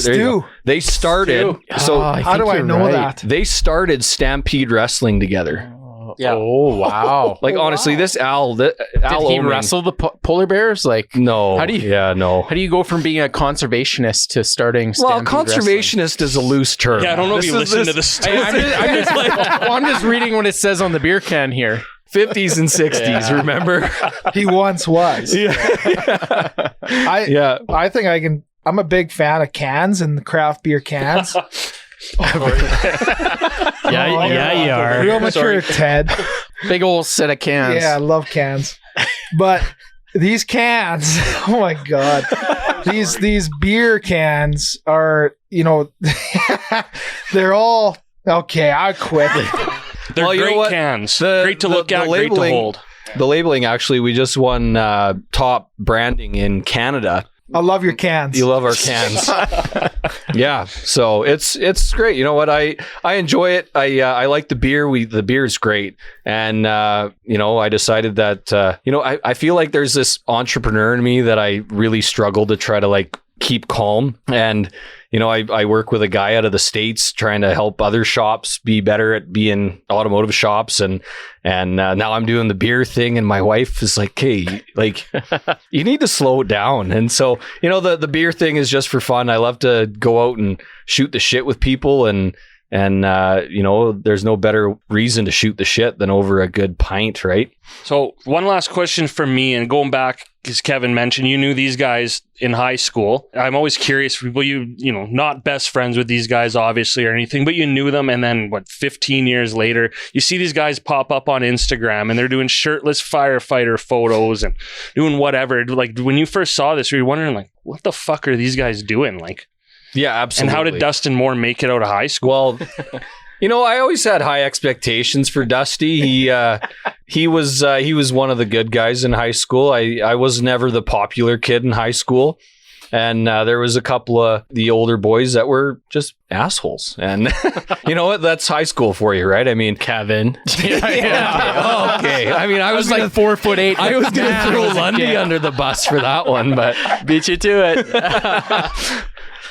There you go. They started... So how do I know that? They started Stampede Wrestling together. Yeah. Oh, wow. Honestly, this Al Did he Oming, wrestle the polar bears? No. How do you? Yeah, no. How do you go from being a conservationist to starting? Well, Stampede conservationist is a loose term. Yeah, I don't know if you listen to the story. I'm just reading what it says on the beer can here. 50s and 60s, remember? He once was. I think I'm a big fan of cans and the craft beer cans. Yeah, you are. Real mature, Ted. Big old set of cans. Yeah, I love cans. But these cans, oh my God. These beer cans are, they're all okay, I quit. They're great cans. Great to look at, great to hold. The labeling, actually, we just won top branding in Canada. I love your cans. You love our cans. Yeah, so it's great. You know what? I enjoy it. I like the beer. The beer is great, and I decided that I feel like there's this entrepreneur in me that I really struggle to try to keep calm. And I work with a guy out of the States trying to help other shops be better at being automotive shops, and now I'm doing the beer thing, and my wife is like, "Hey, you need to slow it down." And so the beer thing is just for fun. I love to go out and shoot the shit with people, and there's no better reason to shoot the shit than over a good pint, right? So one last question for me, and going back, because Kevin mentioned you knew these guys in high school. I'm always curious for people, not best friends with these guys, obviously, or anything, but you knew them, and then 15 years later, you see these guys pop up on Instagram, and they're doing shirtless firefighter photos and doing whatever. When you first saw this, were you wondering, what the fuck are these guys doing? Yeah, absolutely. And how did Dustin Moore make it out of high school? Well, I always had high expectations for Dusty. He was one of the good guys in high school. I was never the popular kid in high school. And there was a couple of the older boys that were just assholes. And you know what? That's high school for you, right? I mean, Kevin. Yeah. Okay. I mean, I was 4'8". I was going to throw Lundy under the bus for that one, but beat you to it.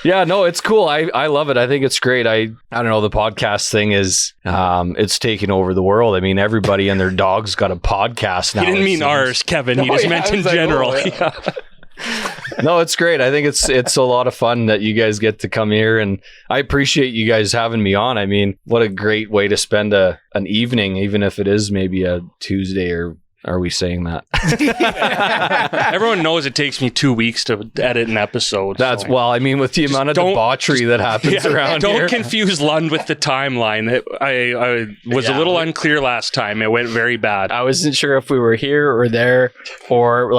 Yeah, no, it's cool. I love it. I think it's great. I don't know. The podcast thing is, it's taking over the world. I mean, everybody and their dog's got a podcast now. He didn't mean ours, Kevin. He just meant in general. No, it's great. I think it's a lot of fun that you guys get to come here, and I appreciate you guys having me on. I mean, what a great way to spend an evening, even if it is maybe a Tuesday, or are we saying that? Everyone knows it takes me 2 weeks to edit an episode. Well, I mean, with the amount of debauchery that happens around here. Don't confuse Lund with the timeline. I was a little unclear last time. It went very bad. I wasn't sure if we were here or there, or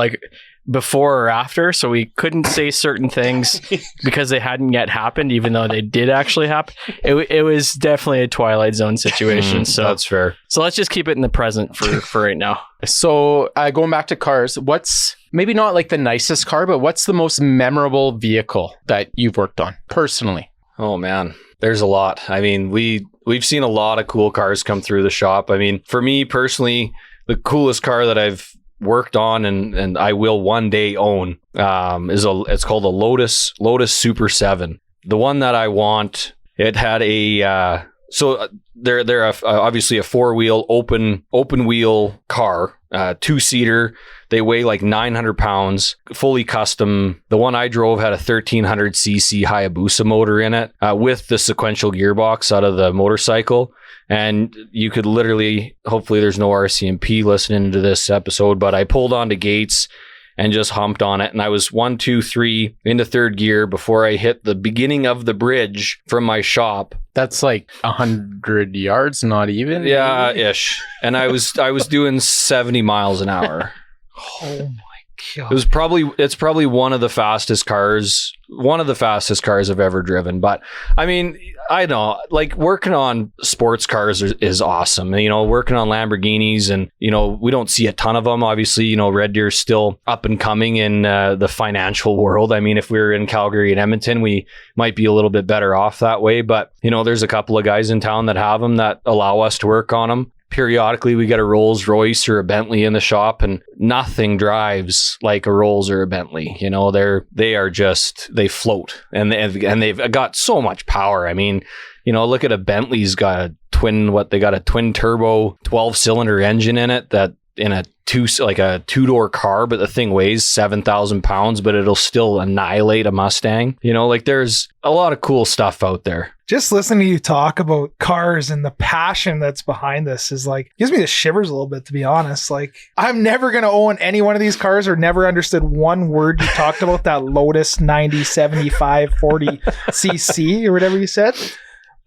before or after, so we couldn't say certain things because they hadn't yet happened, even though they did actually happen. It was definitely a Twilight Zone situation. So that's fair. So let's just keep it in the present for right now. So going back to cars, what's maybe not like the nicest car, but what's the most memorable vehicle that you've worked on personally? Oh man, there's a lot. I mean, we've seen a lot of cool cars come through the shop. I mean, for me personally, the coolest car that I've worked on and I will one day own it's called a Lotus Super 7. The one that I want, it had a they're obviously a 4-wheel open wheel car, 2-seater. They weigh like 900 pounds, fully custom. The one I drove had a 1300cc Hayabusa motor in it with the sequential gearbox out of the motorcycle. And you could literally, hopefully there's no RCMP listening to this episode, but I pulled onto gates and just humped on it. And I was 1, 2, 3 into third gear before I hit the beginning of the bridge from my shop. That's like 100 yards, not even? Yeah, ish. And I was doing 70 miles an hour. Oh my God. It's probably one of the fastest cars I've ever driven. But I mean, I know, like, working on sports cars is awesome. You know, working on Lamborghinis, and you know, we don't see a ton of them. Obviously, you know, Red Deer's still up and coming in the financial world. I mean, if we were in Calgary and Edmonton, we might be a little bit better off that way. But you know, there's a couple of guys in town that have them that allow us to work on them. Periodically, we get a Rolls Royce or a Bentley in the shop, and nothing drives like a Rolls or a Bentley. You know, they float, and they've got so much power. I mean, you know, look at a Bentley's got a twin turbo 12-cylinder engine in it that in a 2-door car, but the thing weighs 7,000 pounds, but it'll still annihilate a Mustang. You know, like, there's a lot of cool stuff out there. Just listening to you talk about cars and the passion that's behind this is like, gives me the shivers a little bit, to be honest. Like, I'm never going to own any one of these cars or never understood one word you talked about that Lotus 90, 75, 40 cc or whatever you said.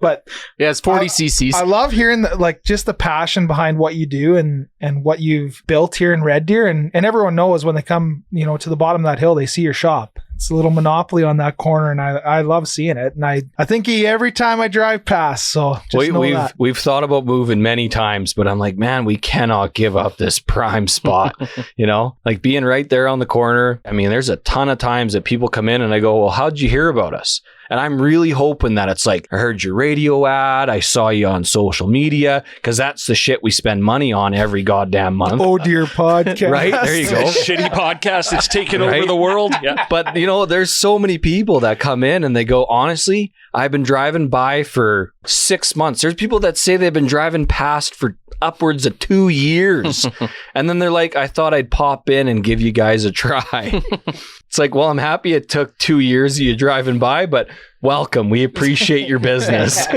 But yeah, it's 40 cc's. I love hearing just the passion behind what you do and what you've built here in Red Deer. And everyone knows when they come, you know, to the bottom of that hill, they see your shop. It's a little monopoly on that corner, and I love seeing it. And I think every time I drive past. So just we've thought about moving many times, but I'm like, man, we cannot give up this prime spot. You know, like being right there on the corner. I mean, there's a ton of times that people come in and I go, well, how'd you hear about us? And I'm really hoping that it's like, I heard your radio ad, I saw you on social media, because that's the shit we spend money on every goddamn month. Oh dear podcast. Right? There you go. Shitty podcast. It's taken over the world. Yeah. But, you know, there's so many people that come in and they go, honestly, I've been driving by for 6 months. There's people that say they've been driving past for upwards of 2 years. And then they're like, I thought I'd pop in and give you guys a try. It's like, well, I'm happy it took 2 years of you driving by, but welcome. We appreciate your business.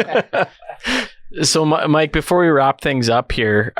So, Mike, before we wrap things up here,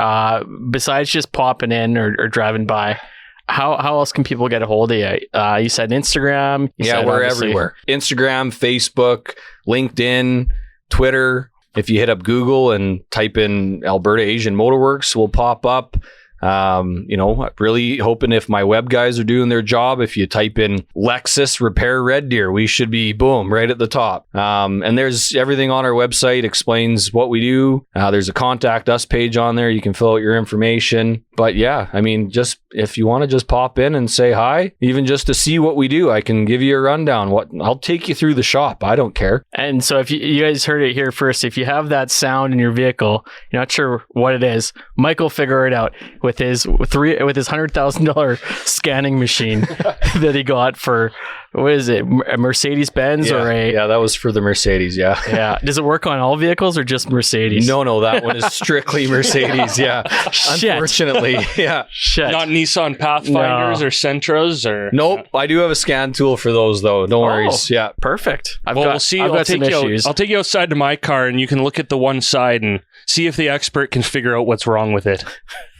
besides just popping in or driving by, how else can people get a hold of you? You said Instagram. We're everywhere. Instagram, Facebook, LinkedIn, Twitter. If you hit up Google and type in Alberta Asian Motorworks, we'll pop up. You know, really hoping if my web guys are doing their job, if you type in Lexus Repair Red Deer, we should be boom right at the top. And there's everything on our website explains what we do. There's a contact us page on there. You can fill out your information. But yeah, I mean, just if you want to just pop in and say hi, even just to see what we do, I can give you a rundown. I'll take you through the shop. I don't care. And so if you guys heard it here first, if you have that sound in your vehicle, you're not sure what it is, Mike will figure it out with his $100,000 scanning machine that he got for, what is it, a Mercedes-Benz Yeah, that was for the Mercedes, Yeah. Does it work on all vehicles or just Mercedes? No, that one is strictly Mercedes, yeah. Unfortunately, yeah. Shit. Not Nissan Pathfinders or Sentras or... Nope, I do have a scan tool for those though, no worries, yeah. Perfect. We'll see. I'll take you outside to my car and you can look at the one side and see if the expert can figure out what's wrong with it.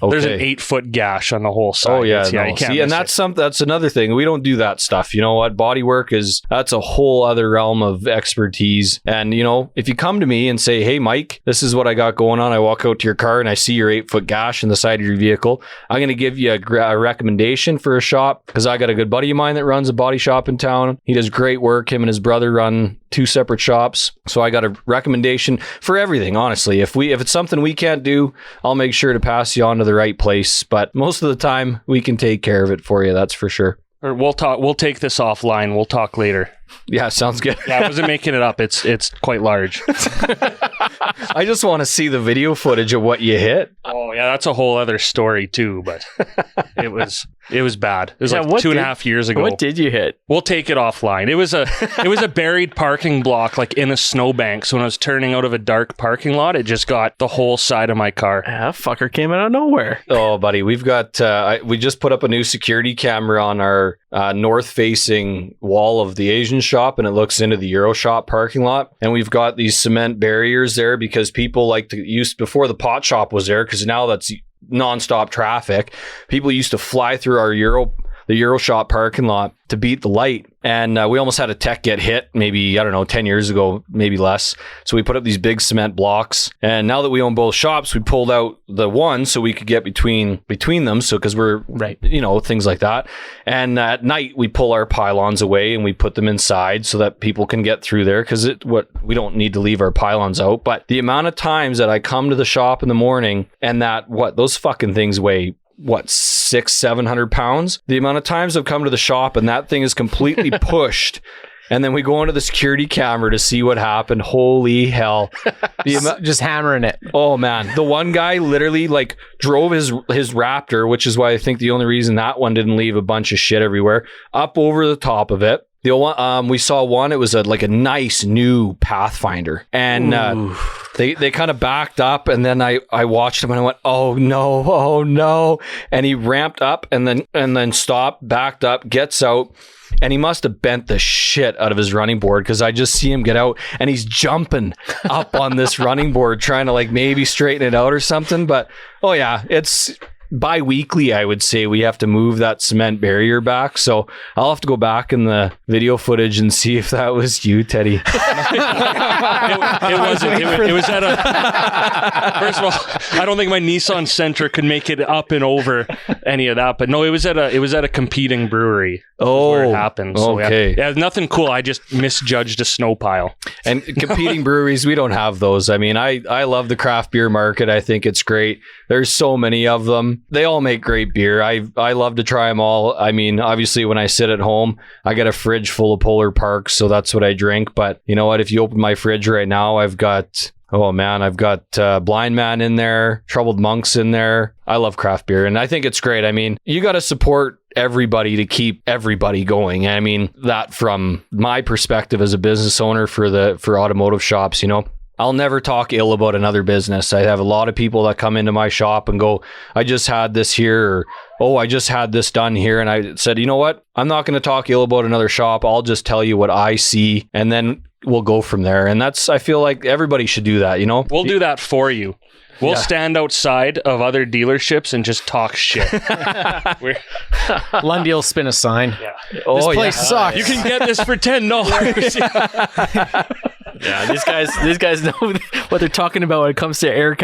There's an 8-foot gash on the whole side. Oh yeah, You can't see, and miss that's another thing. We don't do that stuff. You know what? Bodywork that's a whole other realm of expertise. And you know, if you come to me and say, "Hey, Mike, this is what I got going on," I walk out to your car and I see your 8-foot gash in the side of your vehicle. I'm going to give you a recommendation for a shop because I got a good buddy of mine that runs a body shop in town. He does great work. Him and his brother run 2 separate shops. So I got a recommendation for everything. Honestly, if it's something we can't do, I'll make sure to pass you on to the right place. But most of the time, we can take care of it for you. That's for sure. Or we'll talk. We'll take this offline. We'll talk later. Yeah, sounds good. Yeah, I wasn't making it up. It's quite large. I just want to see the video footage of what you hit. Oh yeah, that's a whole other story too. But it was bad. It was like 2.5 years ago. What did you hit? We'll take it offline. It was a buried parking block, like in a snowbank. So when I was turning out of a dark parking lot, it just got the whole side of my car. That fucker came out of nowhere. Oh, buddy, we've got. We just put up a new security camera on our north-facing wall of the Asian shop, and it looks into the Euro shop parking lot. And we've got these cement barriers there because people like to use before the pot shop was there, because now that's nonstop traffic. People used to fly through the Euro shop parking lot to beat the light. And we almost had a tech get hit maybe, 10 years ago, maybe less. So we put up these big cement blocks. And now that we own both shops, we pulled out the one so we could get between them. So because we're, things like that. And at night, we pull our pylons away and we put them inside so that people can get through there, because we don't need to leave our pylons out. But the amount of times that I come to the shop in the morning and those fucking things weigh 600-700 pounds. The amount of times I've come to the shop and that thing is completely pushed, and then we go into the security camera to see what happened. Holy hell. Just hammering it. Oh man, the one guy literally drove his Raptor, which is why I think the only reason that one didn't leave a bunch of shit everywhere, up over the top of it. The old one, we saw one. It was a nice new Pathfinder, and they kind of backed up, and then I watched him and I went, oh no, and he ramped up and then stopped, backed up, gets out, and he must have bent the shit out of his running board, because I just see him get out and he's jumping up on this running board trying to maybe straighten it out or something. But oh yeah, it's bi-weekly, I would say, we have to move that cement barrier back. So I'll have to go back in the video footage and see if that was you, Teddy. It wasn't. It was at a... First of all, I don't think my Nissan Sentra could make it up and over any of that. But no, it was at a competing brewery. Oh, where it happened. So okay. Yeah, nothing cool. I just misjudged a snow pile. And competing breweries, we don't have those. I mean, I love the craft beer market. I think it's great. There's so many of them. They all make great beer. I love to try them all. I mean, obviously, when I sit at home, I got a fridge full of Polar Parks, so that's what I drink. But you know what? If you open my fridge right now, I've got Blind Man in there, Troubled Monks in there. I love craft beer, and I think it's great. I mean, you got to support everybody to keep everybody going. I mean, that from my perspective as a business owner for automotive shops, I'll never talk ill about another business. I have a lot of people that come into my shop and go, I just had this here, or, oh, I just had this done here. And I said, you know what? I'm not going to talk ill about another shop. I'll just tell you what I see, and then we'll go from there. And I feel like everybody should do that, We'll do that for you. We'll stand outside of other dealerships and just talk shit. Lundy will spin a sign. Yeah. This place sucks. You can get this for $10. Yeah, these guys know what they're talking about when it comes to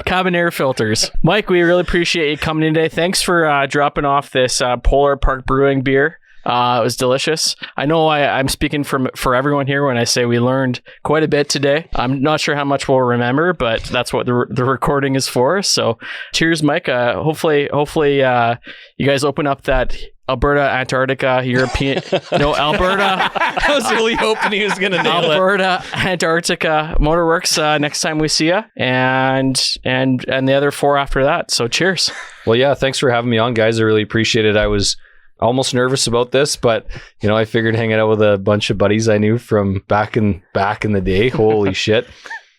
cabin air filters. Mike, we really appreciate you coming in today. Thanks for dropping off this Polar Park Brewing beer. It was delicious. I know I'm speaking for everyone here when I say we learned quite a bit today. I'm not sure how much we'll remember, but that's what the recording is for. So cheers, Mike. Hopefully you guys open up that Alberta, Antarctica, European... No, Alberta. I was really hoping he was going to nail Alberta, Antarctica Motorworks next time we see you, and the other 4 after that. So cheers. Well, yeah, thanks for having me on, guys. I really appreciate it. I was almost nervous about this, but I figured hanging out with a bunch of buddies I knew from back in the day. Holy shit.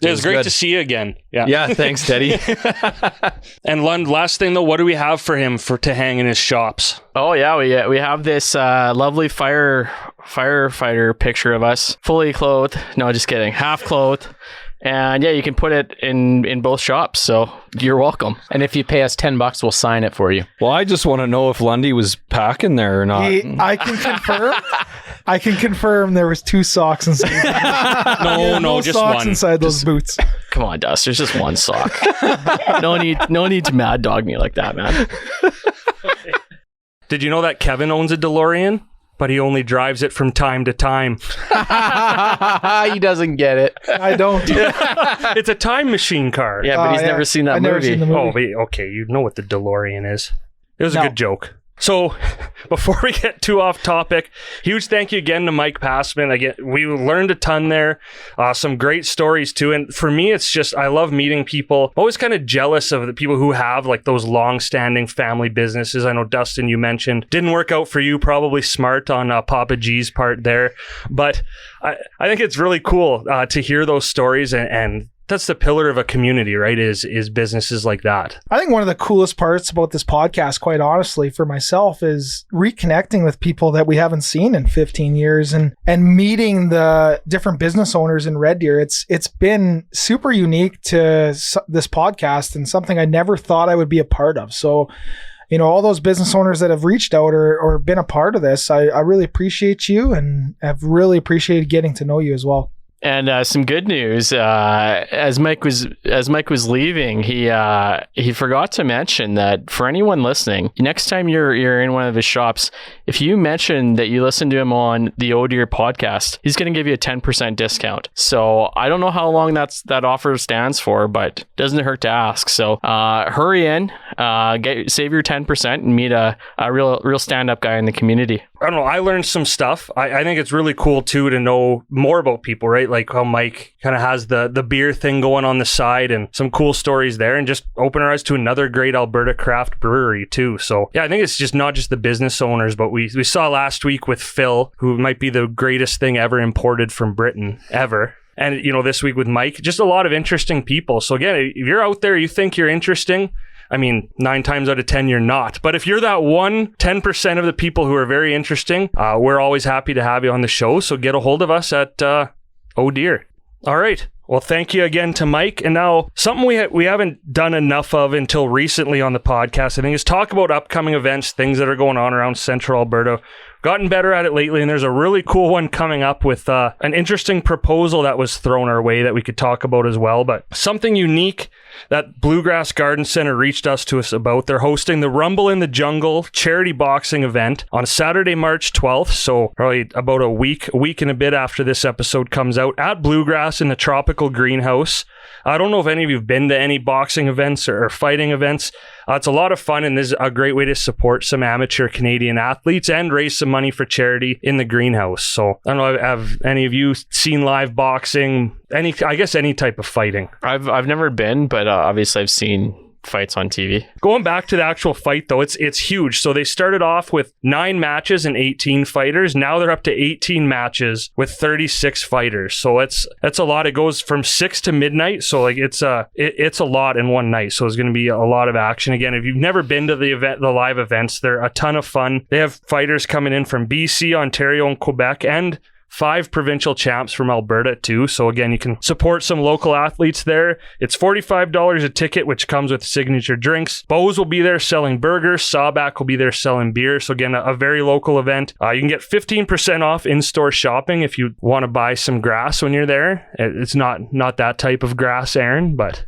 It was great to see you again. Yeah, thanks, Teddy. And Lund, last thing though, what do we have for him to hang in his shops? Oh yeah, we have this lovely firefighter picture of us, fully clothed. No, just kidding, half clothed. And yeah, you can put it in both shops. So you're welcome. And if you pay us $10, we'll sign it for you. Well, I just want to know if Lundy was packing there or not. I can confirm. I can confirm there was 2 socks inside. No, just socks one. inside those boots. Come on, Dust. There's just one sock. No need to mad dog me like that, man. Did you know that Kevin owns a DeLorean? But he only drives it from time to time. He doesn't get it. I don't. It's a time machine car. Yeah, but he's never seen that I've movie. never seen the movie. Oh, but, okay, you know what the DeLorean is. It was a No. good joke. So, before we get too off topic, huge thank you again to Mike Pasman. Again, we learned a ton there, some great stories too. And for me, it's just I love meeting people. I'm always kind of jealous of the people who have like those long-standing family businesses. I know Dustin, you mentioned didn't work out for you. Probably smart on Papa G's part there, but I think it's really cool to hear those stories and that's the pillar of a community, right? Is businesses like that. I think one of the coolest parts about this podcast, quite honestly, for myself, is reconnecting with people that we haven't seen in 15 years and meeting the different business owners in Red Deer. It's been super unique to this podcast and something I never thought I would be a part of. So, you know, all those business owners that have reached out or been a part of this, I really appreciate you and have really appreciated getting to know you as well. And some good news, as Mike was leaving, he forgot to mention that for anyone listening, next time you're in one of his shops, if you mention that you listen to him on the Oh Dear podcast, he's going to give you a 10% discount. So I don't know how long that offer stands for, but doesn't hurt to ask. So hurry in, save your 10% and meet a real stand-up guy in the community. I don't know. I learned some stuff. I think it's really cool too to know more about people, right? Like how Mike kind of has the beer thing going on the side and some cool stories there, and just open our eyes to another great Alberta craft brewery too. So yeah, I think it's just not just the business owners, but we saw last week with Phil, who might be the greatest thing ever imported from Britain ever. And, you know, this week with Mike, just a lot of interesting people. So again, if you're out there, you think you're interesting, I mean, 9 times out of 10, you're not. But if you're that 10% of the people who are very interesting, we're always happy to have you on the show. So get a hold of us at Oh Dear. All right. Well, thank you again to Mike. And now something we haven't done enough of until recently on the podcast, I think, is talk about upcoming events, things that are going on around Central Alberta. Gotten better at it lately, and there's a really cool one coming up with an interesting proposal that was thrown our way that we could talk about as well. But something unique that Bluegrass Garden Center reached to us about. They're hosting the Rumble in the Jungle charity boxing event on Saturday, March 12th. So probably about a week and a bit after this episode comes out at Bluegrass in the Tropical Greenhouse. I don't know if any of you have been to any boxing events or fighting events. It's a lot of fun, and this is a great way to support some amateur Canadian athletes and raise some money for charity in the greenhouse. So I don't know, have any of you seen live boxing? Any type of fighting? I've never been, but obviously I've seen fights on TV. Going back to the actual fight though, it's huge. So they started off with 9 matches and 18 fighters. Now they're up to 18 matches with 36 fighters. So it's a lot. It goes from 6 to midnight. So like it's a lot in one night. So it's going to be a lot of action. Again, if you've never been to the live events, they're a ton of fun. They have fighters coming in from BC, Ontario, and Quebec, and 5 provincial champs from Alberta too. So again, you can support some local athletes there. It's $45 a ticket, which comes with signature drinks. Bose will be there selling burgers. Sawback will be there selling beer. So again, a very local event. You can get 15% off in-store shopping if you want to buy some grass when you're there. It's not that type of grass, Aaron, but...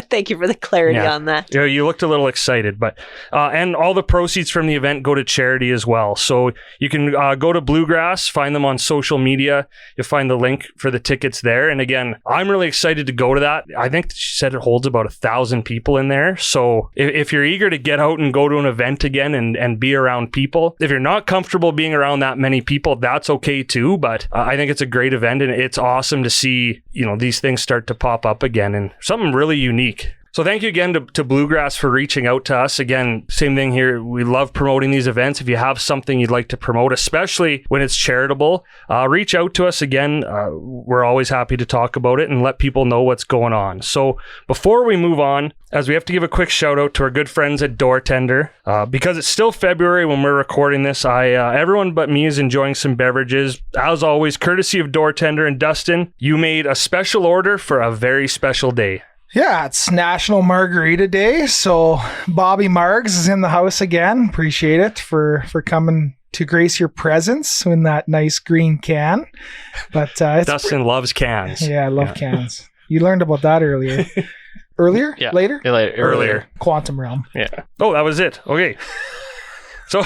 Thank you for the clarity on that. Yeah, you looked a little excited, but and all the proceeds from the event go to charity as well. So you can go to Bluegrass, find them on social media. You'll find the link for the tickets there. And again, I'm really excited to go to that. I think she said it holds about 1,000 people in there. So if you're eager to get out and go to an event again and be around people, if you're not comfortable being around that many people, that's okay too. But I think it's a great event, and it's awesome to see, you know, these things start to pop up again and something really unique. So thank you again to Bluegrass for reaching out to us. Again, same thing here. We love promoting these events. If you have something you'd like to promote, especially when it's charitable, reach out to us again. We're always happy to talk about it and let people know what's going on. So before we move on, as we have to give a quick shout out to our good friends at Door Tender, because it's still February when we're recording this. Everyone but me is enjoying some beverages. As always, courtesy of Door Tender. And Dustin, you made a special order for a very special day. Yeah, it's National Margarita Day, so Bobby Margs is in the house again. Appreciate it for coming to grace your presence in that nice green can. But Dustin loves cans. Yeah, I love cans. You learned about that earlier. Earlier? Yeah. Later? Earlier. Quantum realm. Yeah. Oh, that was it. Okay. So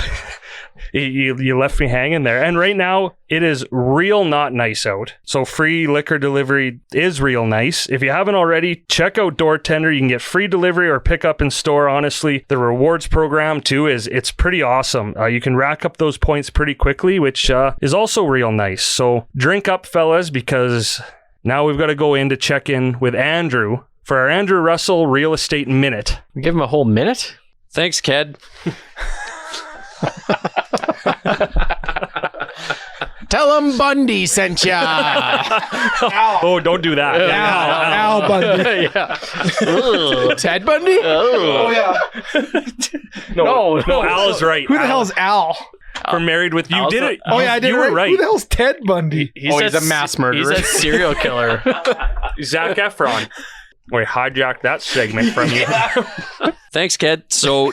you left me hanging there. And right now, it is real not nice out. So free liquor delivery is real nice. If you haven't already, check out Door Tender. You can get free delivery or pick up in store. Honestly, the rewards program too it's pretty awesome. You can rack up those points pretty quickly, which is also real nice. So drink up, fellas, because now we've got to go in to check in with Andrew for our Andrew Russell Real Estate Minute. We give him a whole minute? Thanks, Ked. Tell him Bundy sent ya. Oh, don't do that. Al Bundy. Ted Bundy? Oh, yeah. No, Al is right. Who the hell's Al? For Married with You. Al's Did it? Oh, yeah, I did You it were right. Who the hell's Ted Bundy? He's a mass murderer. He's a serial killer. Zac Efron. We hijacked that segment from you. Thanks, Ked. So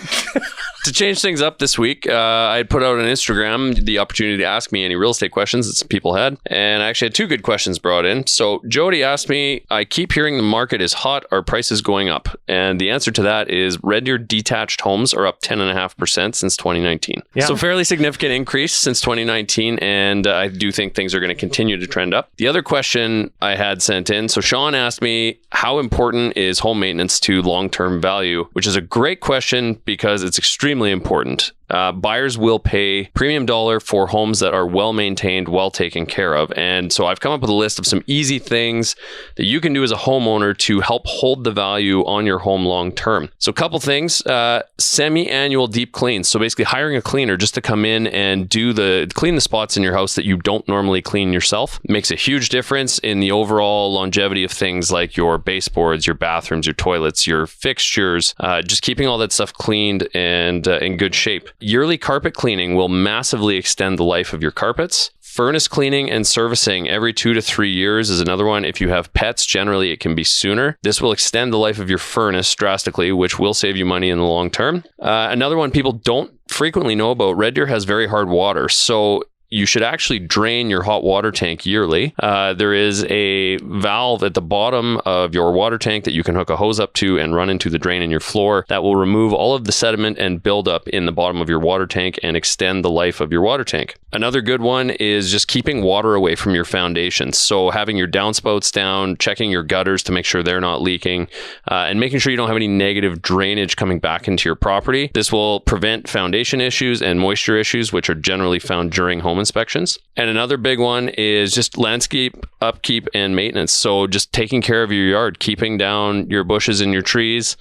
to change things up this week, I put out on Instagram the opportunity to ask me any real estate questions that some people had. And I actually had two good questions brought in. So Jody asked me, I keep hearing the market is hot. Are prices going up? And the answer to that is Red Deer detached homes are up 10.5% since 2019. Yeah. So fairly significant increase since 2019. And I do think things are going to continue to trend up. The other question I had sent in, so Sean asked me, how important is home maintenance to long-term value? Which is a great question because it's extremely important. Buyers will pay premium dollar for homes that are well maintained, well taken care of. And so I've come up with a list of some easy things that you can do as a homeowner to help hold the value on your home long term. So a couple things, semi-annual deep cleans. So basically hiring a cleaner just to come in and clean the spots in your house that you don't normally clean yourself makes a huge difference in the overall longevity of things like your baseboards, your bathrooms, your toilets, your fixtures, just keeping all that stuff cleaned and in good shape. Yearly carpet cleaning will massively extend the life of your carpets. Furnace cleaning and servicing every 2 to 3 years is another one. If you have pets, generally it can be sooner. This will extend the life of your furnace drastically, which will save you money in the long term. Another one people don't frequently know about, Red Deer has very hard water. So you should actually drain your hot water tank yearly. There is a valve at the bottom of your water tank that you can hook a hose up to and run into the drain in your floor that will remove all of the sediment and buildup in the bottom of your water tank and extend the life of your water tank. Another good one is just keeping water away from your foundations. So having your downspouts down, checking your gutters to make sure they're not leaking, and making sure you don't have any negative drainage coming back into your property. This will prevent foundation issues and moisture issues, which are generally found during home inspections. And another big one is just landscape upkeep and maintenance. So just taking care of your yard, keeping down your bushes and your trees.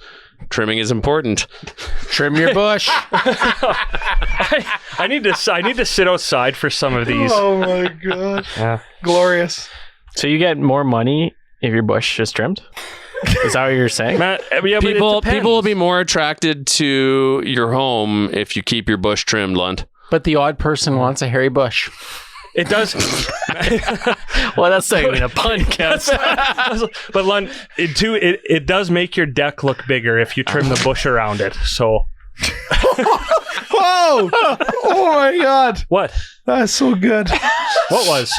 Trimming is important. Trim your bush. I need to sit outside for some of these. Oh my god. Yeah. Glorious. So you get more money if your bush is trimmed? Is that what you're saying? Matt, yeah, but People will be more attracted to your home if you keep your bush trimmed, Lund. But the odd person wants a hairy bush. It does. Well, that's not even a pun, Kev. But Lund, it does make your deck look bigger if you trim the bush around it. So. Whoa! Oh my god. What? That's so good. What was?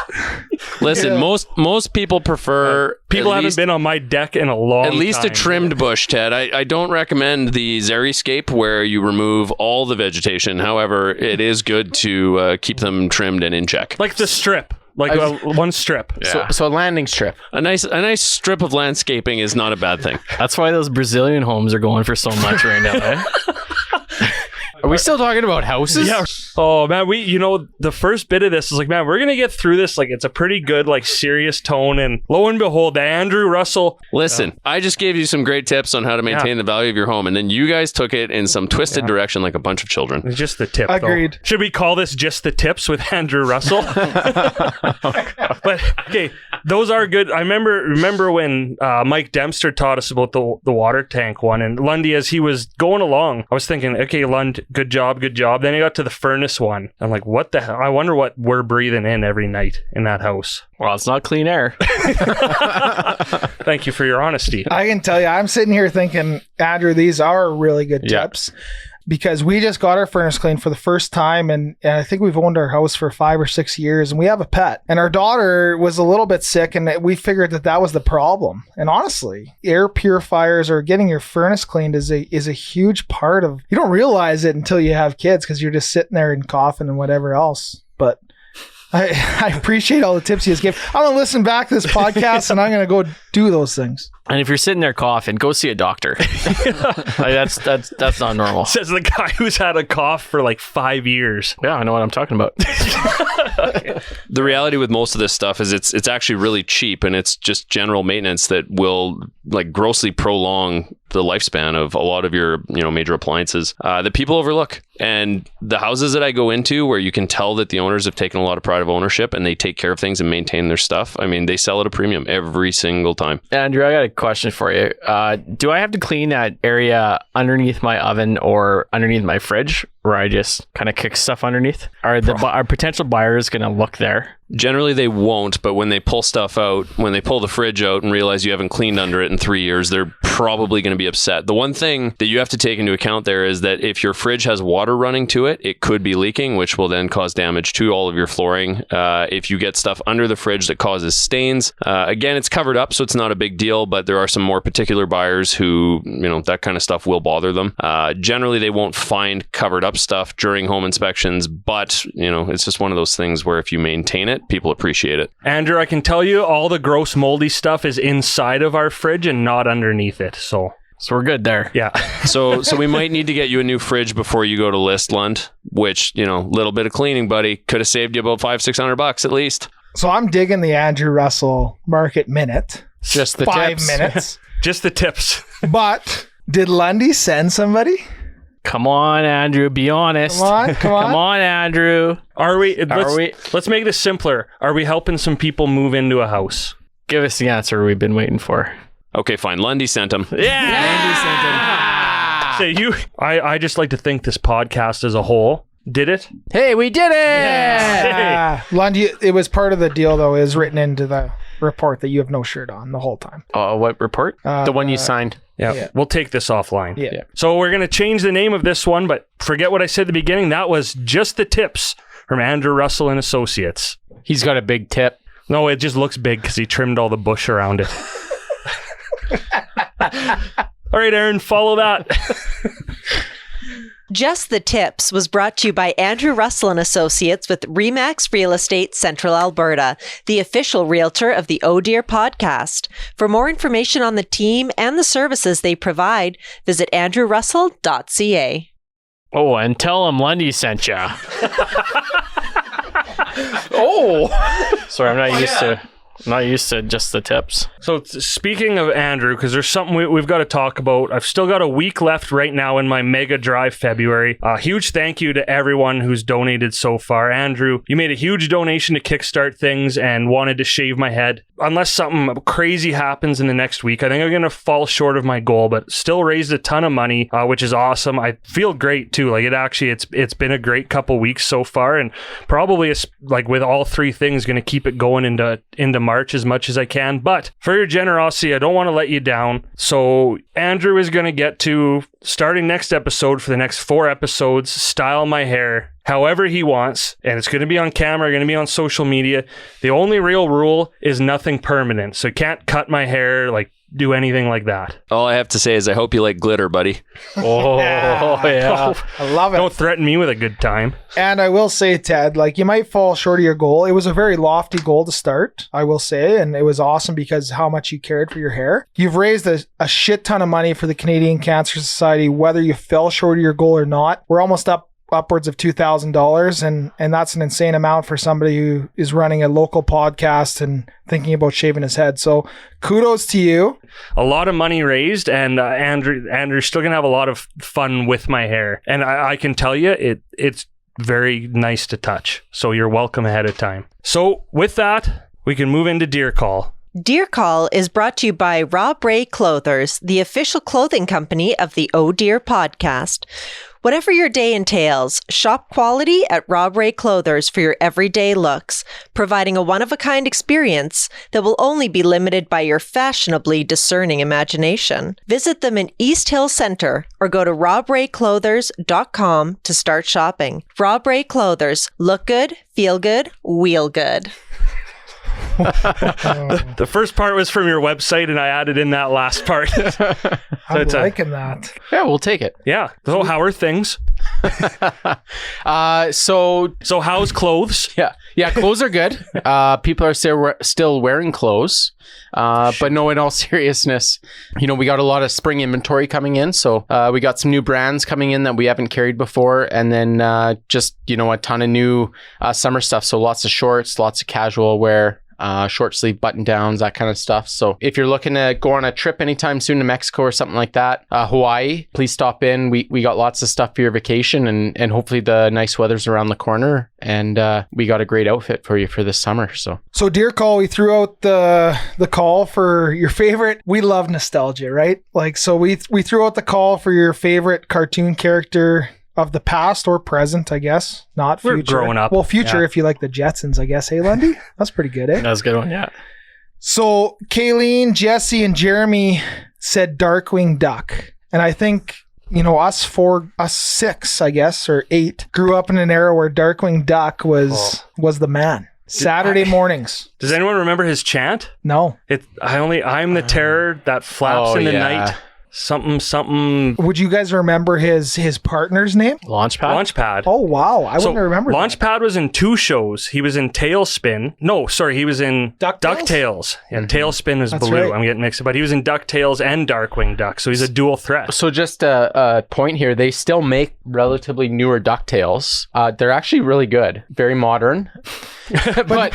Listen, most people prefer People haven't been on my deck in a long time. At least a trimmed bush, Ted. I don't recommend the Xeriscape where you remove all the vegetation. However, it is good to keep them trimmed and in check. Like the strip. Like one strip. Yeah. So a landing strip. A nice strip of landscaping is not a bad thing. That's why those Brazilian homes are going for so much right now, eh? Are we still talking about houses? Yeah. Oh man, the first bit of this is like, man, we're gonna get through this. Like, it's a pretty good, like, serious tone. And lo and behold, Andrew Russell. Listen, I just gave you some great tips on how to maintain the value of your home, and then you guys took it in some twisted direction like a bunch of children. It's just the tip. Agreed. Though. Should we call this just the tips with Andrew Russell? But okay, those are good. I remember when Mike Dempster taught us about the water tank one, and Lundy, as he was going along, I was thinking, okay, Lund, good job. Then he got to the furnace one. I'm like, what the hell? I wonder what we're breathing in every night in that house. Well, it's not clean air. Thank you for your honesty. I can tell you, I'm sitting here thinking, Andrew, these are really good tips. Because we just got our furnace cleaned for the first time, and I think we've owned our house for 5 or 6 years, and we have a pet. And our daughter was a little bit sick, and we figured that was the problem. And honestly, air purifiers or getting your furnace cleaned is a huge part of. You don't realize it until you have kids because you're just sitting there and coughing and whatever else. But I appreciate all the tips you guys give. I'm gonna listen back to this podcast and I'm gonna go do those things. And if you're sitting there coughing, go see a doctor. Like, that's not normal. Says the guy who's had a cough for like 5 years. Yeah, I know what I'm talking about. The reality with most of this stuff is it's actually really cheap, and it's just general maintenance that will like grossly prolong the lifespan of a lot of your major appliances that people overlook. And the houses that I go into where you can tell that the owners have taken a lot of pride of ownership and they take care of things and maintain their stuff, I mean, they sell at a premium every single time. Andrew, I got a question for you. Do I have to clean that area underneath my oven or underneath my fridge, where I just kind of kick stuff underneath? Are potential buyers going to look there? Generally, they won't, but when they pull stuff out, when they pull the fridge out and realize you haven't cleaned under it in 3 years, they're probably going to be upset. The one thing that you have to take into account there is that if your fridge has water running to it, it could be leaking, which will then cause damage to all of your flooring. If you get stuff under the fridge that causes stains, again, it's covered up, so it's not a big deal, but there are some more particular buyers who, that kind of stuff will bother them. Generally, they won't find covered up stuff during home inspections, but, it's just one of those things where if you maintain it, people appreciate it. Andrew, I can tell you all the gross moldy stuff is inside of our fridge and not underneath it. So we're good there. Yeah. So we might need to get you a new fridge before you go to list, Lund, which, little bit of cleaning, buddy, could have saved you about $500-$600 at least. So I'm digging the Andrew Russell Market Minute. Just the 5 tips. minutes. Just the tips. But did Lundy send somebody? Come on, Andrew. Be honest. Come on. Come on, Andrew. Let's make this simpler. Are we helping some people move into a house? Give us the answer we've been waiting for. Okay, fine. Lundy sent him. Yeah. So I just like to think this podcast as a whole did it. Hey, we did it. Yeah. Lundy, it was part of the deal, though, is written into the report that you have no shirt on the whole time. What report? The one you signed. Yeah, we'll take this offline. Yeah. So we're going to change the name of this one, but forget what I said at the beginning. That was just the tips from Andrew Russell and Associates. He's got a big tip. No, it just looks big because he trimmed all the bush around it. All right, Aaron, follow that. Just the Tips was brought to you by Andrew Russell and Associates with Remax Real Estate Central Alberta, the official realtor of the Oh Dear podcast. For more information on the team and the services they provide, visit andrewrussell.ca. Oh, and tell him Lundy sent ya. Sorry, I'm not used to just the tips. So speaking of Andrew, because there's something we've got to talk about. I've still got a week left right now in my mega drive February. Huge thank you to everyone who's donated so far. Andrew, you made a huge donation to kickstart things and wanted to shave my head. Unless something crazy happens in the next week, I think I'm going to fall short of my goal, but still raised a ton of money, which is awesome. I feel great too. Like it's been a great couple weeks so far, and probably like with all three things, going to keep it going into March as much as I can. But for your generosity, I don't want to let you down. So Andrew is going to get to, starting next episode for the next 4 episodes, style my hair however he wants, and it's going to be on camera, going to be on social media. The only real rule is nothing permanent. So you can't cut my hair like do anything like that. All I have to say is I hope you like glitter, buddy. Oh, yeah. I love it. Don't threaten me with a good time. And I will say, Ted, like you might fall short of your goal. It was a very lofty goal to start, I will say. And it was awesome because how much you cared for your hair. You've raised a shit ton of money for the Canadian Cancer Society, whether you fell short of your goal or not. We're almost upwards of $2,000 and that's an insane amount for somebody who is running a local podcast and thinking about shaving his head. So kudos to you. A lot of money raised, and Andrew's still gonna have a lot of fun with my hair, and I can tell you it's very nice to touch, so you're welcome ahead of time. So with that, we can move into Deer Call. Deer Call is brought to you by Rob Ray Clothers, the official clothing company of the Oh Deer podcast. Whatever your day entails, shop quality at Rob Ray Clothers for your everyday looks, providing a one-of-a-kind experience that will only be limited by your fashionably discerning imagination. Visit them in East Hill Center or go to robrayclothers.com to start shopping. Rob Ray Clothers. Look good, feel good, wheel good. The first part was from your website, and I added in that last part. I'm liking that. Yeah, we'll take it. Yeah. So how are things? So how's clothes? yeah, clothes are good. People are still wearing clothes. But no, in all seriousness, we got a lot of spring inventory coming in. So we got some new brands coming in that we haven't carried before. And then just, a ton of new summer stuff. So lots of shorts, lots of casual wear. Short sleeve button downs, that kind of stuff. So if you're looking to go on a trip anytime soon to Mexico or something like that, Hawaii, please stop in. We got lots of stuff for your vacation, and hopefully the nice weather's around the corner, and we got a great outfit for you for this summer. So Deer Call, we threw out the call for your favorite. We love nostalgia, right? Like, so we threw out the call for your favorite cartoon character of the past or present, I guess. Not future. We're growing up. Well, future if you like the Jetsons, I guess. Hey, Lundy? That's pretty good, eh? That's a good one, yeah. So Kayleen, Jesse, and Jeremy said Darkwing Duck. And I think, us six, I guess, or eight, grew up in an era where Darkwing Duck was the man. Saturday mornings. Does anyone remember his chant? No. I'm the terror that flaps in the night. Something. Would you guys remember his partner's name? Launchpad. Oh, wow. I wouldn't remember Launchpad was in two shows. He was in Tailspin. No, sorry. He was in DuckTales. Yeah, Tailspin is That's blue. right. I'm getting mixed up. But he was in DuckTales and Darkwing Duck. So he's a dual threat. So just a point here, they still make relatively newer DuckTales. They're actually really good. Very modern. but not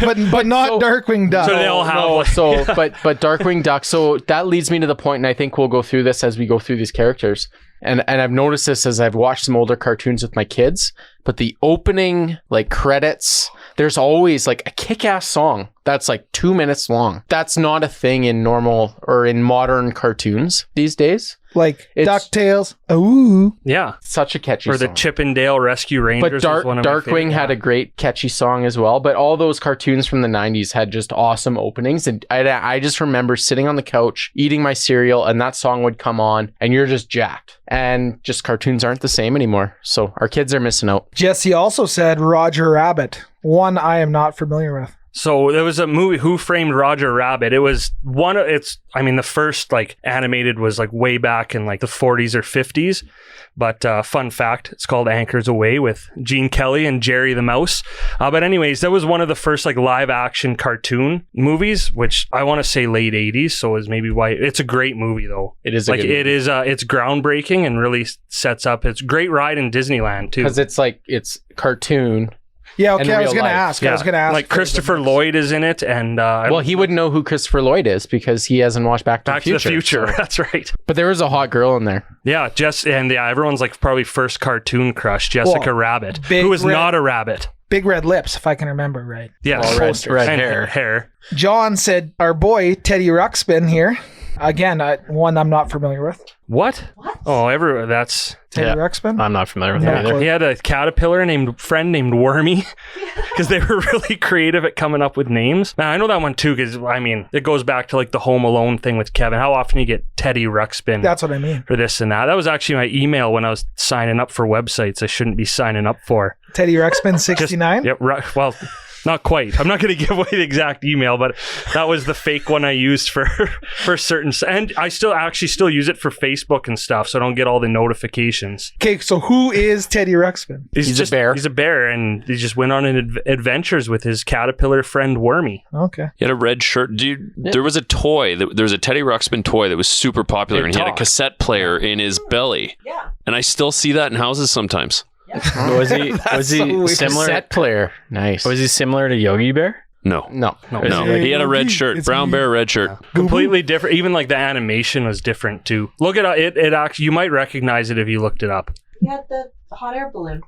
Darkwing Duck. So they all have but Darkwing Duck. So that leads me to the point, and I think we'll go through this as we go through these characters. And I've noticed this as I've watched some older cartoons with my kids, but the opening credits, there's always a kick-ass song that's 2 minutes long. That's not a thing in normal or in modern cartoons these days. DuckTales. Ooh. Yeah. Such a catchy song. Or the Chippendale Rescue Rangers. But was one of my Darkwing favorite. had a great catchy song as well. But all those cartoons from the 90s had just awesome openings. And I just remember sitting on the couch, eating my cereal, and that song would come on, and you're just jacked. And just cartoons aren't the same anymore. So our kids are missing out. Jesse also said Roger Rabbit. One I am not familiar with. So there was a movie, Who Framed Roger Rabbit. It was the first animated was way back in the 40s or 50s. But fun fact, it's called Anchors Away with Gene Kelly and Jerry the Mouse. But anyways, that was one of the first live action cartoon movies, which I want to say late 80s. So is maybe why it's a great movie though. It is a good movie. It is it's groundbreaking and really sets up. It's a great ride in Disneyland too. Because it's cartoon. Yeah, okay, I was real going to life. ask. Christopher Lloyd is in it, and he wouldn't know who Christopher Lloyd is because he hasn't watched Back to the Future. So. That's right. But there was a hot girl in there. Yeah, everyone's probably first cartoon crush, Jessica Rabbit, who is not a rabbit. Big red lips, if I can remember right. Yeah, red and hair. John said, our boy, Teddy Ruxpin here. Again, one I'm not familiar with. What? Oh, that's... Teddy Ruxpin? I'm not familiar with that either. He had a caterpillar friend named Wormy because they were really creative at coming up with names. Now, I know that one too because, it goes back to the Home Alone thing with Kevin. How often you get Teddy Ruxpin? That's what I mean. For this and that. That was actually my email when I was signing up for websites I shouldn't be signing up for. Teddy Ruxpin 69? Yep. Well... Not quite. I'm not going to give away the exact email, but that was the fake one I used for certain. And I still use it for Facebook and stuff, so I don't get all the notifications. Okay, so who is Teddy Ruxpin? He's a bear. He's a bear, and he just went on adventures with his caterpillar friend Wormy. Okay. He had a red shirt. Dude, there was a toy. There was a Teddy Ruxpin toy that was super popular, and he had a cassette player in his belly. Yeah. And I still see that in houses sometimes. Was he similar? Cassette player. Nice. Was he similar to Yogi Bear? No. No. He had a red shirt. Brown bear, red shirt. Completely different. Even like the animation was different too. Look it up. It actually, you might recognize it if you looked it up. He had the hot air balloon.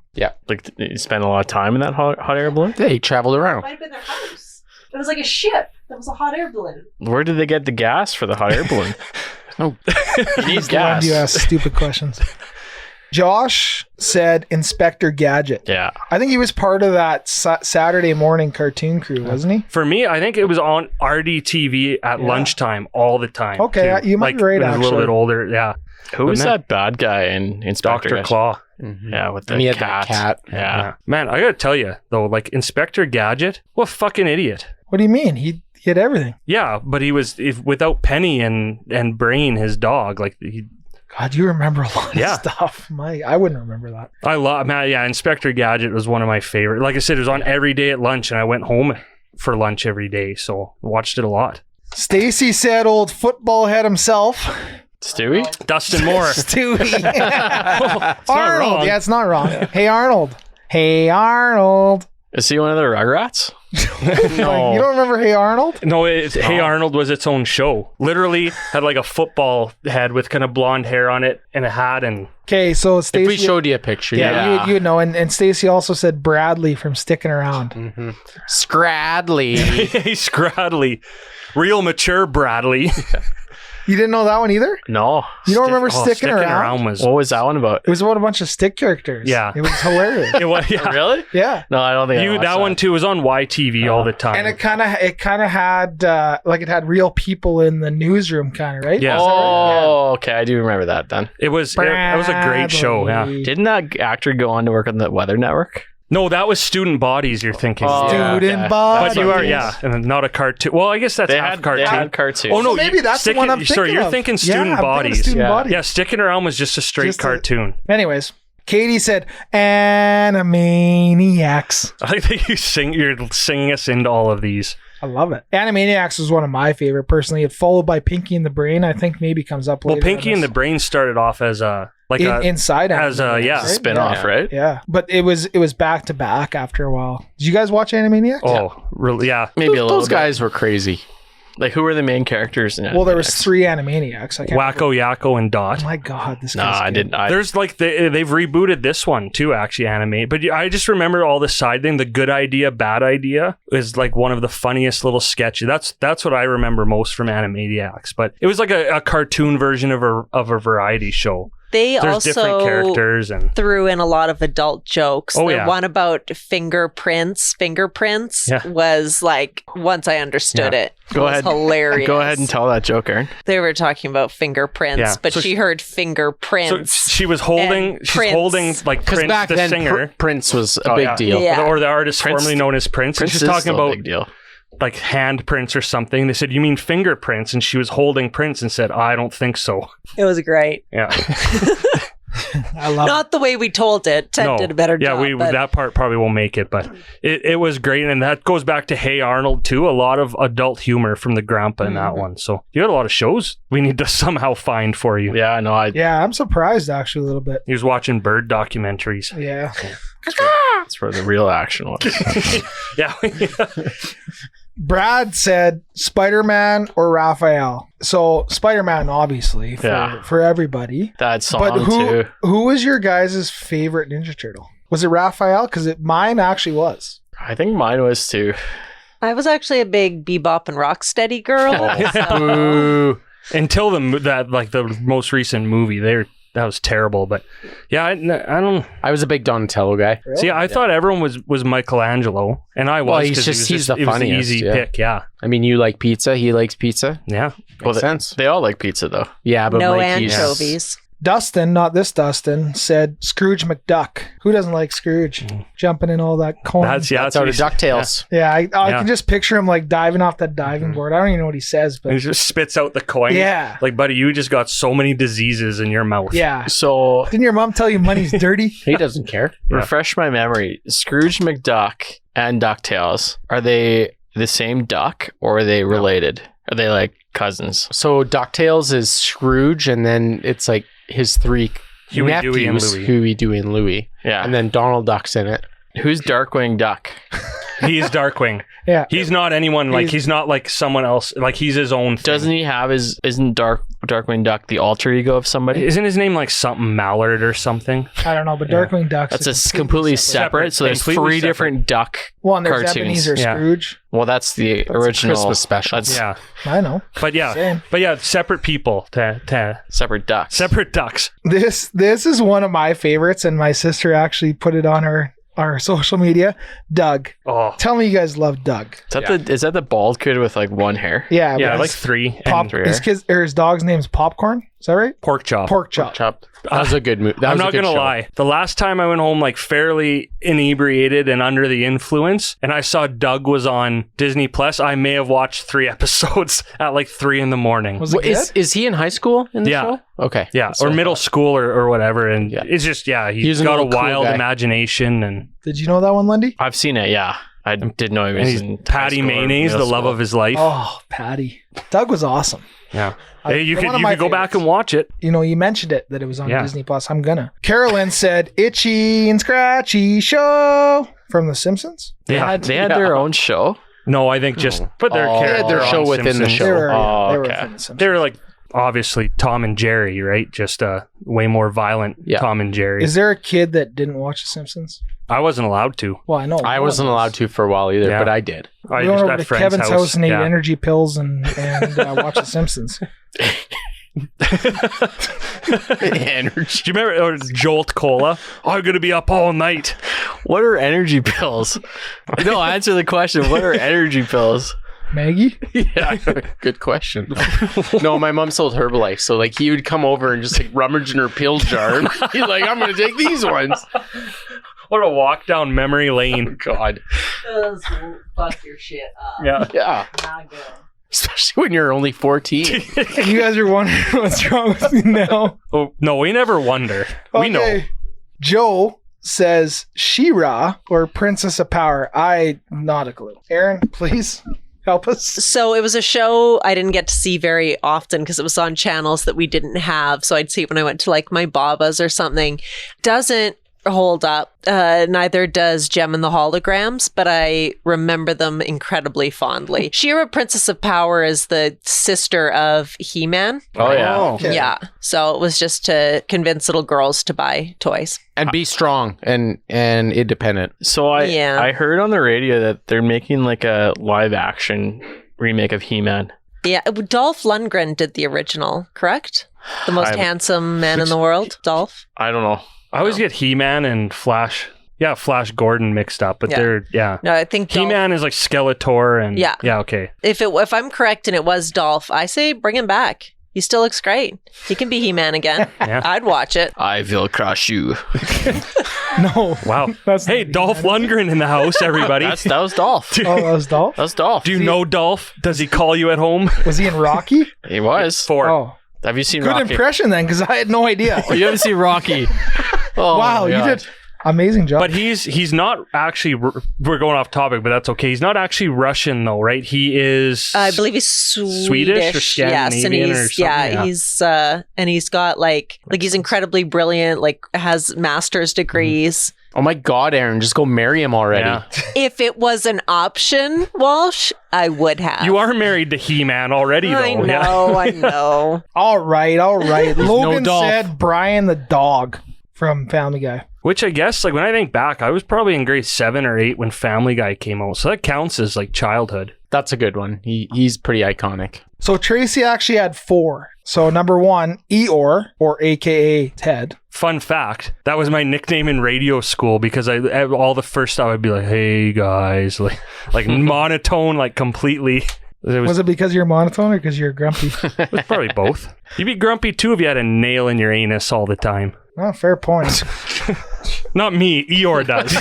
Like you spent a lot of time in that hot air balloon? Yeah, he traveled around. Might have been their house. It was like a ship. That was a hot air balloon. Where did they get the gas for the hot air balloon? No. You need Why gas. do you ask stupid questions? Josh said Inspector Gadget. Yeah. I think he was part of that Saturday morning cartoon crew, wasn't he? For me, I think it was on RDTV at lunchtime all the time. Okay, too. you might be right, when I was a little actually. bit older. Yeah. Who was But that bad guy in Inspector Dr. Gadget? Claw. Yeah, with the And he had cat. that cat. Yeah. Man, I gotta tell you though, like Inspector Gadget, what a fucking idiot. What do you mean? He had everything. Yeah, but he was without Penny and Brain, his dog. Like God, you remember a lot Yeah. of stuff. I wouldn't remember that. I love, man. Yeah, Inspector Gadget was one of my favorite. Like I said, it was on every day at lunch, and I went home for lunch every day, so watched it a lot. Stacy said old football head himself. Stewie? Dustin Moore. Stewie. not Arnold. wrong. Yeah, it's not wrong. Hey, Arnold. Hey, Arnold. Is he one of the Rugrats? No. You don't remember Hey, Arnold? No, Hey Arnold was its own show. Literally had like a football head with kind of blonde hair on it and a hat and Okay, so If Stacy. we showed you a picture, yeah, you would know. And Stacy also said Bradley from Sticking Around. Scradley. hey Scradley. Real mature Bradley. You didn't know that one either? No. You don't remember Sticking Around? was What was that one about? It was about a bunch of stick characters. Yeah. It was hilarious. it was, yeah. Really? Yeah. No, I don't think I watched That one too was on YTV all the time. And it kind of had like it had real people in the newsroom, kind of, right? Yeah. Is that right? Oh, okay. I do remember that then. it was a great show. Yeah. Bradley. Didn't that actor go on to work on the Weather Network? No, that was Student Bodies. You're thinking. Oh, Yeah. Student okay. bodies. But you are, yeah, and not a cartoon. Well, I guess that's half cartoon. They had cartoons. Oh no, So maybe that's the one I'm thinking Sorry, you're of. thinking Yeah, Student I'm thinking of Bodies. Student Yeah. Bodies. Yeah, Sticking Around was just a straight Just a- cartoon. Anyways, Katie said Animaniacs. I like that you're singing us into all of these. I love it. Animaniacs was one of my favorite personally. It followed by Pinky and the Brain. I think maybe comes up later. Well, Pinky and the Brain started off as a inside as a Animaniacs, yeah. right? spin-off, right? Yeah, but it was back to back after a while. Did you guys watch Animaniacs? Oh, really? Yeah. Maybe a little Those bit. guys were crazy. Like, who were the main characters in it? Well, there was 3 Animaniacs. I can't Wacko, Yakko, and Dot. Oh my God, this No, guy's I good. didn't. There's like they've rebooted this one too, actually animate. But I just remember all the side thing. The good idea, bad idea is like one of the funniest little sketches. That's what I remember most from Animaniacs. But it was like a cartoon version of a variety show. They There's different also characters and threw in a lot of adult jokes. Oh, The yeah. one about fingerprints Yeah. was like, once I understood it, Go was ahead. hilarious. Go ahead and tell that joke, Aaron. They were talking about fingerprints, Yeah. but So she heard fingerprints. so she was holding And she's Prince. holding like Because Prince back the then, singer. Prince was a Oh, big yeah. deal. Yeah. Or the artist Prince- formerly known as Prince. And Prince she's is talking still a about big deal. like handprints or something. They said, "You mean fingerprints?" And she was holding Prince and said, "I don't think so." It was great. Yeah. I love it. Not the way we told it. Ted did a better job. Yeah, but that part probably won't make it, but it was great, and that goes back to Hey Arnold too. A lot of adult humor from the grandpa in that one. So you had a lot of shows we need to somehow find for you. Yeah, no, Yeah, I'm surprised actually a little bit. He was watching bird documentaries. Yeah. that's where the real action was. Yeah. Brad said Spider-Man or Raphael. So Spider-Man, obviously, Yeah. for everybody. That song But too. who was your guys' favorite Ninja Turtle? Was it Raphael? Because mine actually was. I think mine was too. I was actually a big Bebop and Rocksteady girl. so- Boo. Until the most recent movie, that was terrible. But yeah, I don't I was a big Donatello guy. see. I thought everyone was Michelangelo, and I was. Well, he's 'cause just- he he's the it was funniest, easy yeah. pick. Yeah, I mean, you like pizza. He likes pizza. yeah. Makes sense. They all like pizza though. Yeah, but no Mike, he's- anchovies. Dustin, not this Dustin, said Scrooge McDuck. Who doesn't like Scrooge? Jumping in all that corn. That's out of DuckTales. Yeah, I can just picture him like diving off that diving board. I don't even know what he says, but He just spits out the coin. Yeah. Like, buddy, you just got so many diseases in your mouth. yeah. So Didn't your mom tell you money's dirty? He doesn't care. refresh my memory. Scrooge McDuck and DuckTales, are they the same duck or are they related? Are they like cousins? So DuckTales is Scrooge, and then it's like his three Huey, nephews, Dewey, and Louie. Huey, Dewey, and Louie. Yeah. And then Donald Duck's in it. Who's Darkwing Duck? He's Darkwing. Yeah. He's not anyone, like, he's not like someone else. Like, he's his own thing. Doesn't he have isn't Darkwing Duck the alter ego of somebody? Isn't his name like something Mallard or something? I don't know, but Darkwing Duck's That's completely separate. So there's Completely three separate. different duck Well, and there's cartoons. Ebenezer Yeah. Scrooge. Well, that's the original Christmas special. That's Yeah. I know. But yeah. Same. But yeah, separate people. separate ducks. Separate ducks. This is one of my favorites, and my sister actually put it on our social media. Doug. Oh. Tell me you guys love Doug. Is that the bald kid with like one hair? Yeah, Yeah, but like his three. pop, And his dog's name's Popcorn. Is that right? pork chop. Pork chop. Chop. That was a good movie. I'm not gonna lie. The last time I went home like fairly inebriated and under the influence, and I saw Doug was on Disney Plus, I may have watched 3 episodes at like 3 in the morning. Was it good? Is he in high school in the Yeah. show? Okay. Yeah, So or I middle thought- school or whatever, and Yeah. it's just He's he's an got a old cool wild guy. imagination, and Did you know that one, Lundy? I've seen it. Yeah, I didn't know he was he's in Patty high school or Mayonnaise, the middle love school. of his life. Oh, Patty. Doug was awesome. Yeah, hey, you one could of you my could go back favorites. and watch it. You know, you mentioned it that it was on Yeah. Disney Plus. I'm gonna. Carolyn said, "Itchy and Scratchy Show" from The Simpsons. They had their own show. No, I think just put their They character had their on show within the Simpsons. show. They were, Oh, they were okay. within The Simpsons. They were like obviously Tom and Jerry, right? Just way more violent Yeah. Tom and Jerry. Is there a kid that didn't watch The Simpsons? I wasn't allowed to. Well, I know. I wasn't allowed to for a while either, Yeah. but I did. I We just went over at to friend's Kevin's house and ate Yeah. energy pills and watched The Simpsons. Energy. Do you remember Jolt Cola? Oh, I'm gonna be up all night. What are energy pills? No, answer the question. What are energy pills? Maggie? Yeah, good question. No, my mom sold Herbalife, so like he would come over and just like rummage in her pill jar. And he's like, "I'm gonna take these ones." What a walk down memory lane. God, Those will fuck your shit up. Yeah. yeah, Not good. especially when you're only 14. You guys are wondering what's wrong with me now. Oh no, we never wonder. We know. Joe says She-Ra or Princess of Power. I not a clue. Aaron, please help us. So it was a show I didn't get to see very often because it was on channels that we didn't have. So I'd see it when I went to like my Babas or something. Doesn't hold up. Neither does Gem and the Holograms, but I remember them incredibly fondly. She-Ra, Princess of Power is the sister of He-Man. Oh yeah. Okay. Yeah. So it was just to convince little girls to buy toys. And be strong and independent. So Yeah. I heard on the radio that they're making like a live action remake of He-Man. Yeah. Dolph Lundgren did the original, correct? The most handsome man in the world, Dolph. I don't know. I always get He-Man and Flash. Yeah, Flash Gordon mixed up, but Yeah. No, I think Dolph, He-Man is like Skeletor and Yeah. Okay. if I'm correct and it was Dolph, I say bring him back. He still looks great. He can be He-Man again. Yeah. I'd watch it. I will crush you. No. Wow. That's Hey, not Dolph Lundgren in the house, everybody. That was Dolph. Oh, that was Dolph? That was Dolph. Do you know Dolph? Does he call you at home? Was he in Rocky? He was. 4. Oh. Have you seen Good Rocky? impression then, because I had no idea. Oh, you haven't seen Rocky. Oh, Wow, my you God. did amazing job. But he's not actually. We're going off topic, but that's okay. He's not actually Russian though, right? He is. I believe he's Swedish or Scandinavian yes, and or he's something, and he's got like he's incredibly brilliant, like has master's degrees. Oh my God, Aaron, just go marry him already. Yeah. If it was an option, Walsh, I would have. You are married to He-Man already, though. I know, Yeah. I know. All right. Logan Dolph. said Brian the dog from Family Guy. Which I guess, like when I think back, I was probably in grade 7 or 8 when Family Guy came out, so that counts as like childhood. That's a good one. He's pretty iconic. So Tracy actually had 4. So number 1, Eeyore, or AKA Ted. Fun fact: that was my nickname in radio school because all the first stuff I'd be like, "Hey guys," like monotone, like completely Was it because you're monotone or because you're grumpy? It was probably both. You'd be grumpy too if you had a nail in your anus all the time. Oh, fair point. Not me. Eeyore does.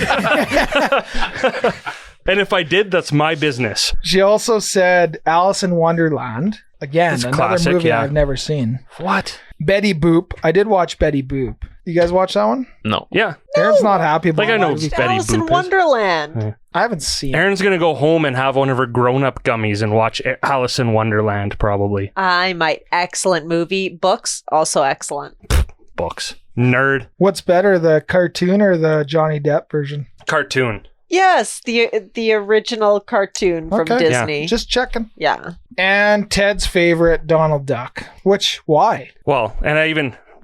And if I did, that's my business. She also said Alice in Wonderland. Again, It's another classic, movie yeah. I've never seen. What? Betty Boop. I did watch Betty Boop. You guys watch that one? No. Yeah. Aaron's not happy about Like, I know it. Betty Alice in Boop is. Wonderland. I haven't seen it. Aaron's going to go home and have one of her grown-up gummies and watch Alice in Wonderland, probably. I might. Excellent movie. Books, also excellent. Books. Nerd. What's better, the cartoon or the Johnny Depp version? Cartoon. Yes, the original cartoon from Okay. Disney. Just checking. Yeah. And Ted's favorite, Donald Duck. Why? Well, and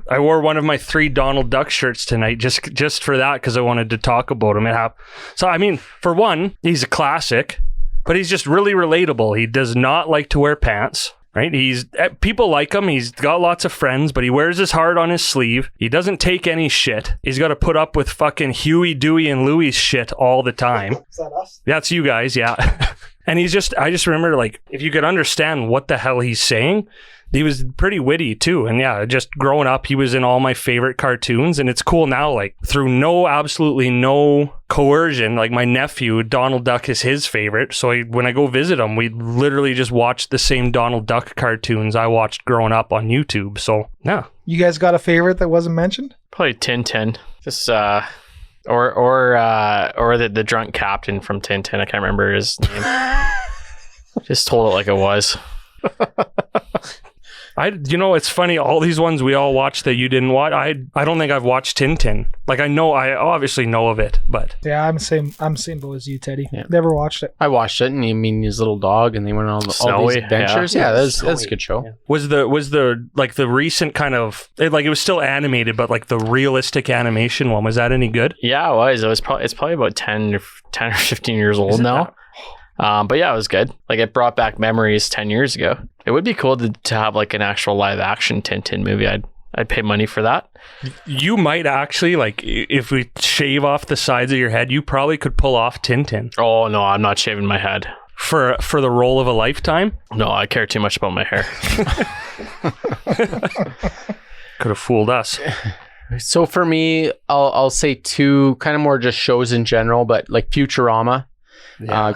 I wore one of my 3 Donald Duck shirts tonight just for that because I wanted to talk about him. So, I mean, for one, he's a classic, but he's just really relatable. He does not like to wear pants. Right? People like him. He's got lots of friends, but he wears his heart on his sleeve. He doesn't take any shit. He's got to put up with fucking Huey, Dewey, and Louie's shit all the time. Is that us? That's you guys, yeah. And I just remember, like, if you could understand what the hell he's saying, he was pretty witty too. And yeah, just growing up, he was in all my favorite cartoons. And it's cool now, like, through absolutely no coercion, like my nephew, Donald Duck is his favorite. So when I go visit him, we literally just watch the same Donald Duck cartoons I watched growing up on YouTube. So yeah. You guys got a favorite that wasn't mentioned? Probably Tintin. Just or the drunk captain from Tintin. I can't remember his name. Just told it like it was. It's funny, all these ones we all watched that you didn't watch, I don't think I've watched Tintin. Like, I obviously know of it, but... Yeah, I'm the same boat as you, Teddy. Yeah. Never watched it. I watched it, and his little dog, and they went on all these Snowy, adventures. yeah. Yeah, that's a good show. Yeah. Was the like the recent kind of, it was still animated, but like the realistic animation one, was that any good? Yeah, it was. It's probably about 10 or 15 years old now. But yeah, it was good. Like, it brought back memories 10 years ago. It would be cool to have like an actual live action Tintin movie. I'd pay money for that. You might actually, like, if we shave off the sides of your head, you probably could pull off Tintin Oh no, I'm not shaving my head. for the role of a lifetime. No, I care too much about my hair. Could have fooled us. So for me, I'll say 2 kind of more just shows in general, but like Futurama.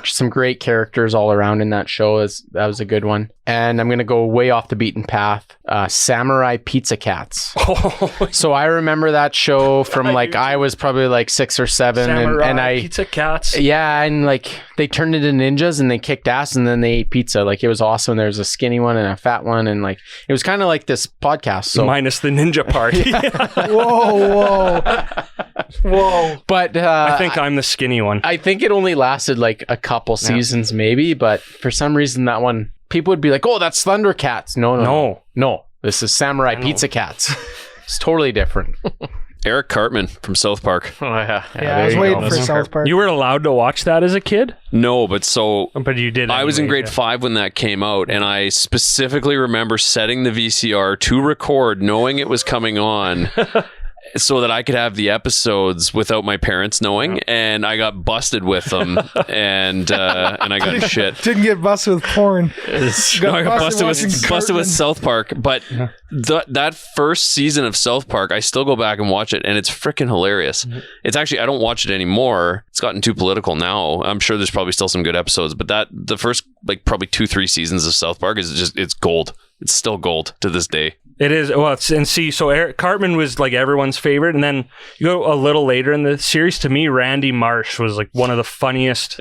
Some great characters all around in that show. That was a good one. And I'm going to go way off the beaten path. Samurai Pizza Cats. So I remember that show from like, I was probably like 6 or 7. and I Pizza Cats. Yeah, and like they turned into ninjas and they kicked ass and then they ate pizza. Like, it was awesome. There was a skinny one and a fat one, and like it was kind of like this podcast. So Minus the ninja part. Whoa. but I think I'm the skinny one. I think it only lasted like a couple seasons maybe, but for some reason that one, people would be like, oh, that's Thundercats. No. This is Samurai Pizza Cats. It's totally different. Eric Cartman from South Park. Oh yeah. Yeah, I was waiting for South Park. You weren't allowed to watch that as a kid? No, but You did. I was in anyway, grade 5 when that came out, and I specifically remember setting the VCR to record, knowing it was coming on, so that I could have the episodes without my parents knowing, and I got busted with them, and I got shit. Didn't get busted with porn. No, I got busted watching with Cartman. South Park, but that first season of South Park, I still go back and watch it, and it's freaking hilarious. It's actually, I don't watch it anymore. It's gotten too political now. I'm sure there's probably still some good episodes, but the first like probably 2-3 seasons of South Park it's gold. It's still gold to this day. It is. Well, so Eric Cartman was like everyone's favorite. And then you go a little later in the series, to me, Randy Marsh was like one of the funniest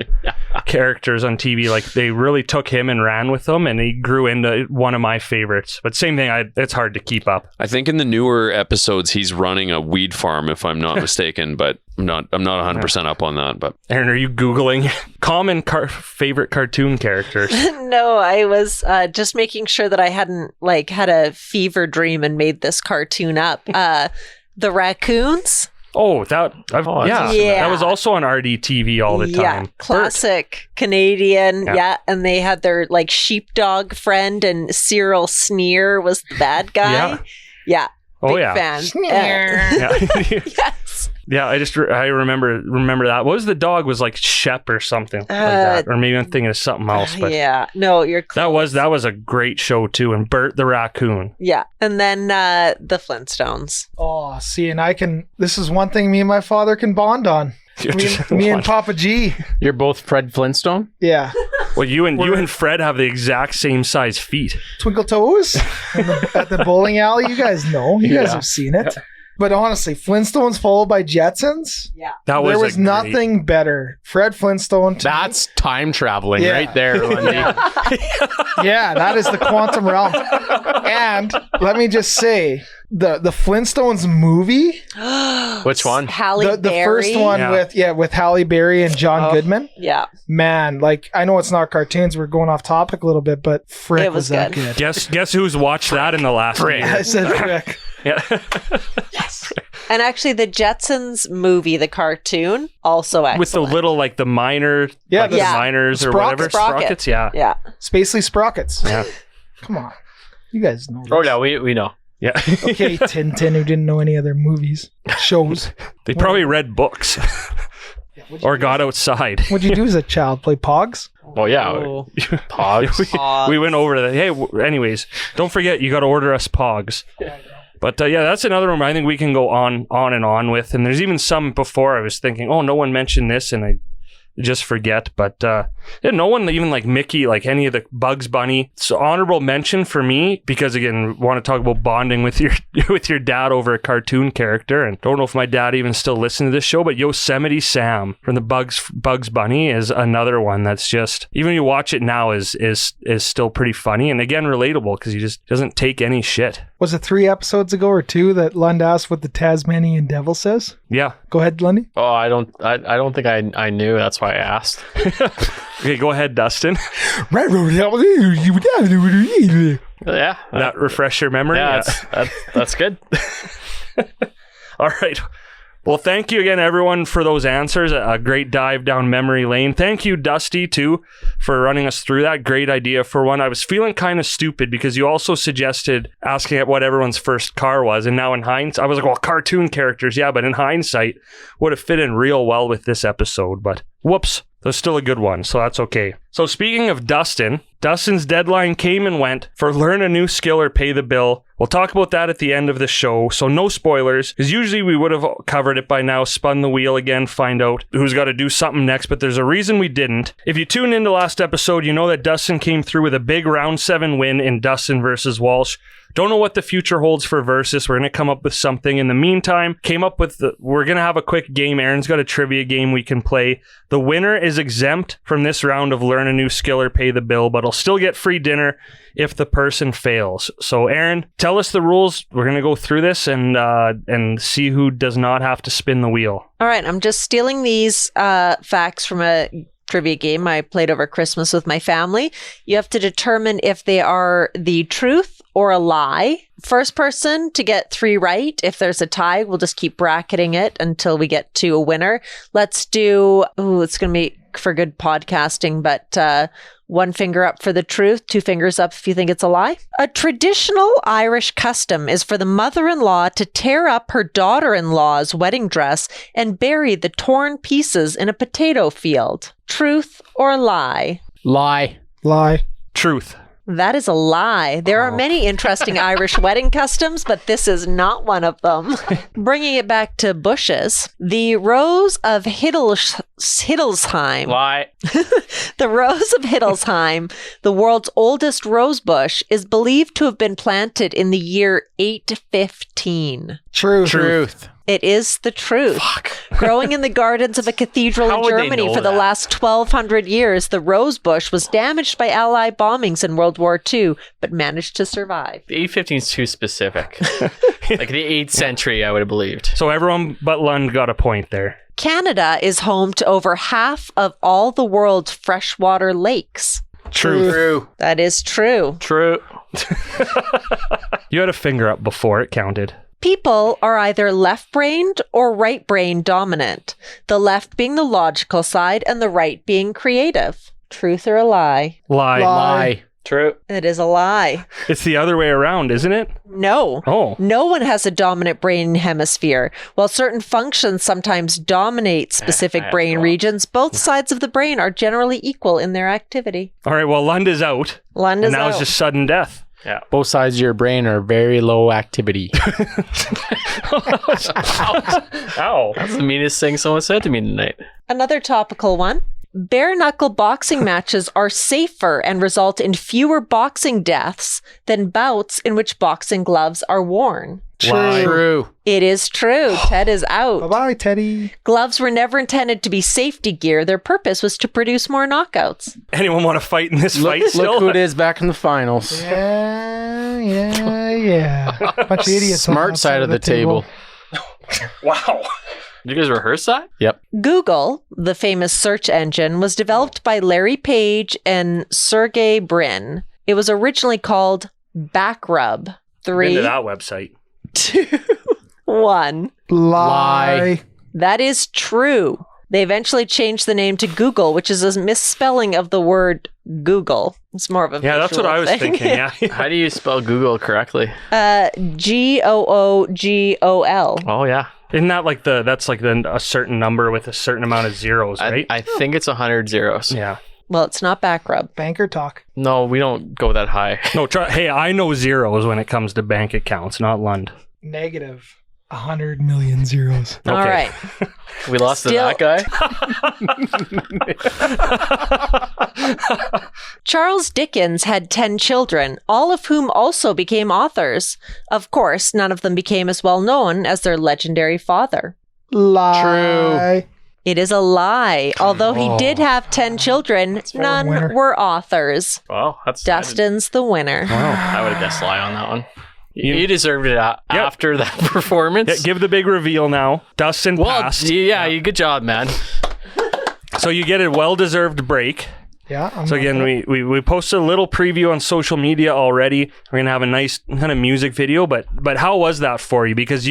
characters on TV. Like, they really took him and ran with him, and he grew into one of my favorites. But same thing, it's hard to keep up. I think in the newer episodes, he's running a weed farm, if I'm not mistaken, but I'm not 100% up on that. But Aaron, are you Googling common favorite cartoon characters? No, I was just making sure that I hadn't like had a fever dream and made this cartoon up. The raccoons. Oh, that was also on RDTV all the time. Yeah, classic Canadian. Yeah, and they had their like sheepdog friend, and Cyril Sneer was the bad guy. Yeah. Oh, Big yeah. fan. Yeah. Yes. Yeah, I remember that. What was the dog? Was like Shep or something like that, or maybe I'm thinking of something else. But yeah, no, you're close. that was a great show too, and Bert the raccoon. Yeah, and then the Flintstones. Oh, see, and this is one thing me and my father can bond on. Me and Papa G. You're both Fred Flintstone? Yeah. Well, you and Fred have the exact same size feet. Twinkle Toes at the bowling alley. You guys know. You guys have seen it. But honestly, Flintstones followed by Jetsons. Yeah. There was nothing better. Fred Flintstone. That's time traveling right there, Lundy. Yeah, that is the quantum realm. And let me just say, the Flintstones movie. Which one? Halle The Berry. first one with Halle Berry and John Goodman. Yeah. Man, like, I know it's not cartoons. We're going off topic a little bit, but frick, It was that good. good. Guess who's watched that in the last year? I said frick. Yeah. Yes. And actually, the Jetsons movie, the cartoon, also excellent. With the little, like, the minor, Yeah, like the miners or whatever. Sprockets. Yeah. Yeah. Spacely Sprockets. Yeah. Come on. You guys know this. Oh, yeah, we know. Yeah. Okay, Tintin, who didn't know any other movies, shows. They probably read books or got outside. What'd you do as a child? Play Pogs? Oh, yeah. Oh. Pogs. We went over that. Hey, anyways, don't forget, you got to order us Pogs. But that's another one I think we can go on and on with. And there's even some before I was thinking, oh, no one mentioned this, and I just forget. But no one, even like Mickey, like any of the Bugs Bunny. So honorable mention for me, because again, want to talk about bonding with your dad over a cartoon character. And don't know if my dad even still listens to this show, but Yosemite Sam from the Bugs Bunny is another one that's just, even when you watch it now, is still pretty funny. And again, relatable, because he just doesn't take any shit. Was it 3 episodes ago or 2 that Lund asked what the Tasmanian devil says? Yeah. Go ahead, Lundy. Oh, I don't think I knew. That's why I asked. Okay, go ahead, Dustin. Yeah. That refresh your memory? Yeah, that's good. All right. Well, thank you again, everyone, for those answers. A great dive down memory lane. Thank you, Dusty, too, for running us through that. Great idea for one. I was feeling kind of stupid because you also suggested asking what everyone's first car was. And now in hindsight, I was like, well, cartoon characters. Yeah, but in hindsight, would have fit in real well with this episode. But whoops. That's still a good one, so that's okay. So speaking of Dustin's deadline came and went for learn a new skill or pay the bill. We'll talk about that at the end of the show, so no spoilers, because usually we would have covered it by now, spun the wheel again, find out who's got to do something next, but there's a reason we didn't. If you tuned into last episode, you know that Dustin came through with a big round 7 win in Dustin versus Walsh. Don't know what the future holds for Versus. We're going to come up with something. In the meantime, we're going to have a quick game. Aaron's got a trivia game we can play. The winner is exempt from this round of learn a new skill or pay the bill, but will still get free dinner if the person fails. So Aaron, tell us the rules. We're going to go through this and see who does not have to spin the wheel. All right, I'm just stealing these facts from a trivia game I played over Christmas with my family. You have to determine if they are the truth or a lie. First person to get 3 right. If there's a tie, we'll just keep bracketing it until we get to a winner. Let's do, it's going to be for good podcasting, but 1 finger up for the truth, 2 fingers up if you think it's a lie. A traditional Irish custom is for the mother-in-law to tear up her daughter-in-law's wedding dress and bury the torn pieces in a potato field. Truth or lie? Lie. Truth. That is a lie. There are many interesting Irish wedding customs, but this is not one of them. Bringing it back to bushes, the Rose of Hiddlesheim. Lie. The Rose of Hiddlesheim, the world's oldest rose bush, is believed to have been planted in the year 815. Truth. It is the truth. Fuck. Growing in the gardens of a cathedral How in would they Germany know for the that? last 1,200 years, the rose bush was damaged by Allied bombings in World War II, but managed to survive. The 815 is too specific. Like the 8th century, I would have believed. So everyone but Lund got a point there. Canada is home to over half of all the world's freshwater lakes. Truth. That is true. True. You had a finger up before it counted. People are either left-brained or right-brain dominant, the left being the logical side and the right being creative. Truth or a lie? Lie. True. It is a lie. It's the other way around, isn't it? No. Oh. No one has a dominant brain hemisphere. While certain functions sometimes dominate specific brain regions, both sides of the brain are generally equal in their activity. All right, well, Lund is out. Lund And is now out. it's just sudden death. Yeah. Both sides of your brain are very low activity. Ow. That's the meanest thing someone said to me tonight. Another topical one. Bare knuckle boxing matches are safer and result in fewer boxing deaths than bouts in which boxing gloves are worn. True. It is true. Ted is out. Bye-bye, Teddy. Gloves were never intended to be safety gear. Their purpose was to produce more knockouts. Anyone want to fight in this fight still? Look who it is back in the finals. Yeah. Bunch of idiots. on Smart that side of the table. Wow. Did you guys rehearse that? Yep. Google, the famous search engine, was developed by Larry Page and Sergey Brin. It was originally called Backrub. Been 3, to that website. 2, 1. Lie. That is true. They eventually changed the name to Google, which is a misspelling of the word Google. It's more of a Yeah, that's what visual I was thing. thinking. Yeah. How do you spell Google correctly? Googol. Oh, yeah. Isn't that like a certain number with a certain amount of zeros, right? I think it's 100 zeros. Yeah. Well, it's not Backrub. Banker talk. No, we don't go that high. No, hey, I know zeros when it comes to bank accounts, not Lund. Negative 100 million zeros. All Okay. right. We lost to Still- that guy? Charles Dickens had 10 children, all of whom also became authors. Of course, none of them became as well known as their legendary father. Lie. It is a lie. Although he did have 10 children, none winner. were authors. Well, that's... Dustin's the winner. I would have guessed lie on that one. You deserved it after that performance. Yeah, give the big reveal now. Dustin Well, passed. yeah, good job, man. So you get a well-deserved break. Yeah. I'm So again, we posted a little preview on social media already. We're gonna have a nice kind of music video, but how was that for you? Because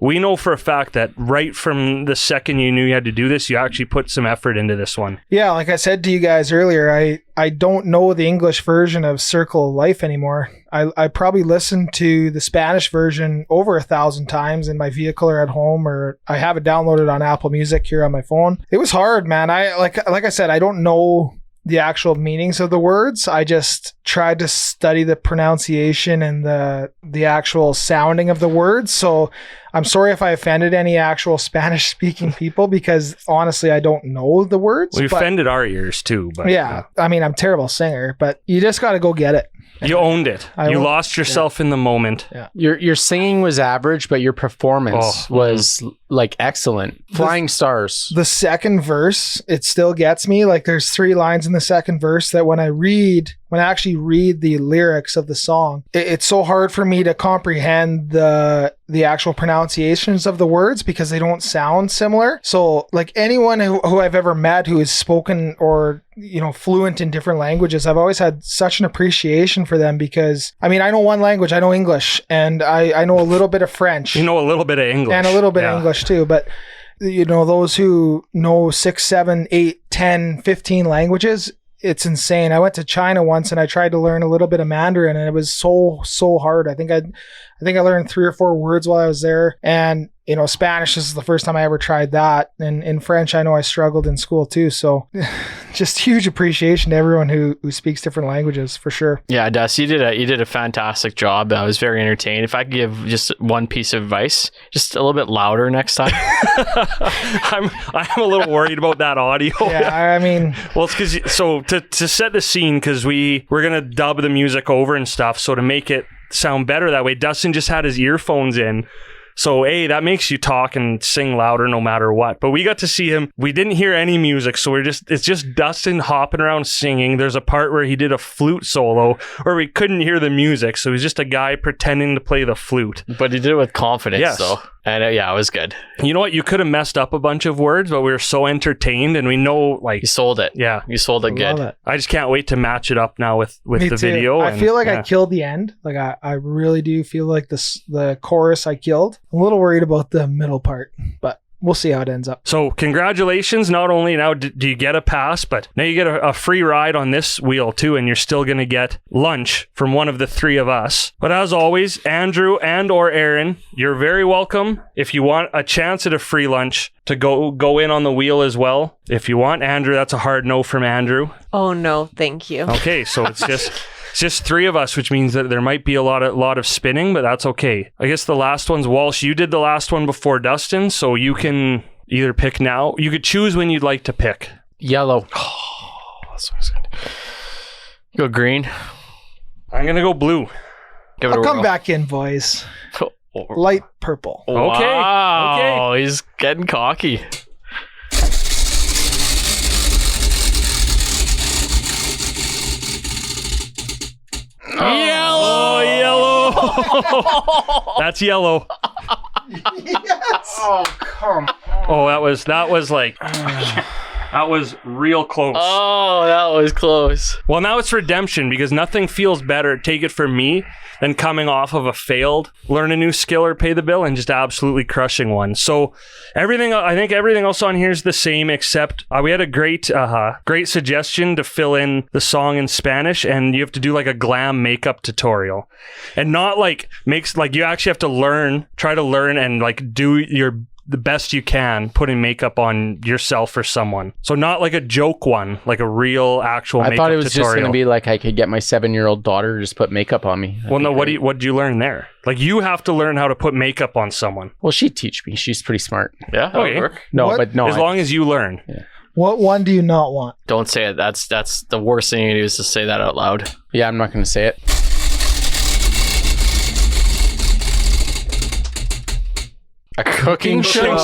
we know for a fact that right from the second you knew you had to do this, you actually put some effort into this one. Yeah, like I said to you guys earlier, I don't know the English version of Circle of Life anymore. I probably listened to the Spanish version over 1,000 times in my vehicle or at home, or I have it downloaded on Apple Music here on my phone. It was hard, man. Like I said, I don't know the actual meanings of the words. I just tried to study the pronunciation and the actual sounding of the words. So I'm sorry if I offended any actual Spanish speaking people, because honestly, I don't know the words. We but- offended our ears too, but yeah. I mean, I'm a terrible singer, but you just got to go get it. you owned it. You owned- lost yourself in the moment. Your singing was average, but your performance Oh, was like excellent. Flying stars. The second verse, it still gets me. Like there's 3 lines in the second verse that when I actually read the lyrics of the song, it's so hard for me to comprehend the actual pronunciations of the words because they don't sound similar. So like anyone who I've ever met who has spoken or, fluent in different languages, I've always had such an appreciation for them because, I mean, I know one language, I know English, and I know a little bit of French. You know a little bit of English. And a little bit Yeah. of English too, but those who know 6, 7, 8, 10, 15 languages, it's insane. I went to China once and I tried to learn a little bit of Mandarin, and it was so hard. I think I learned 3 or 4 words while I was there, and Spanish is the first time I ever tried that, and in French I know I struggled in school too. So just huge appreciation to everyone who speaks different languages, for sure. Yeah, Dust, you did a fantastic job. I was very entertained. If I could give just one piece of advice, just a little bit louder next time. I'm a little worried about that audio. Yeah, I mean, Well, it's because to set the scene, because we're gonna dub the music over and stuff, so to make it sound better that way, Dustin just had his earphones in. So that makes you talk and sing louder no matter what. But we got to see him. We didn't hear any music, so it's just Dustin hopping around singing. There's a part where he did a flute solo where we couldn't hear the music, so he's just a guy pretending to play the flute. But he did it with confidence, Yes. though. And it was good. You know what? You could have messed up a bunch of words, but we were so entertained, and we know, like, You sold it. yeah. You sold it good. love it. I just can't wait to match it up now with Me the too. video. I and- feel like yeah. I killed the end. Like I really do feel like the chorus I killed. I'm a little worried about the middle part, but we'll see how it ends up. So congratulations. Not only now do you get a pass, but now you get a free ride on this wheel too, and you're still going to get lunch from one of the three of us. But as always, Andrew and or Aaron, you're very welcome. If you want a chance at a free lunch, to go in on the wheel as well. If you want, Andrew, that's a hard no from Andrew. Oh, no, thank you. Okay, so it's just three of us, which means that there might be a lot of spinning, but that's okay. I guess the last one's Walsh. You did the last one before Dustin, so you can either pick now. You could choose when you'd like to pick. Yellow. Oh, that's what I was Go green. I'm going to go blue. Give it I'll a come whirl. back in, boys. Light purple. Okay. Wow, he's getting cocky. Yellow. That's yellow. Yes. Oh, come on. Oh, that was like that was real close. Oh, that was close. Well, now it's redemption because nothing feels better, take it from me, than coming off of a failed learn a new skill or pay the bill and just absolutely crushing one. So I think everything else on here is the same, except we had a great suggestion to fill in the song in Spanish, and you have to do like a glam makeup tutorial, and not like you actually have to try to learn and like do the best you can putting makeup on yourself or someone. So not like a joke one, like a real actual makeup tutorial. I thought it was just going to be like I could get my 7-year-old daughter to just put makeup on me. Well, no, what did you learn there? Like you have to learn how to put makeup on someone. Well, she'd teach me. She's pretty smart. Yeah, that Okay. would work. No, What? but no. As long as you learn. What one do you not want? Don't say it. That's the worst thing you do is to say that out loud. Yeah, I'm not going to say it. A cooking show?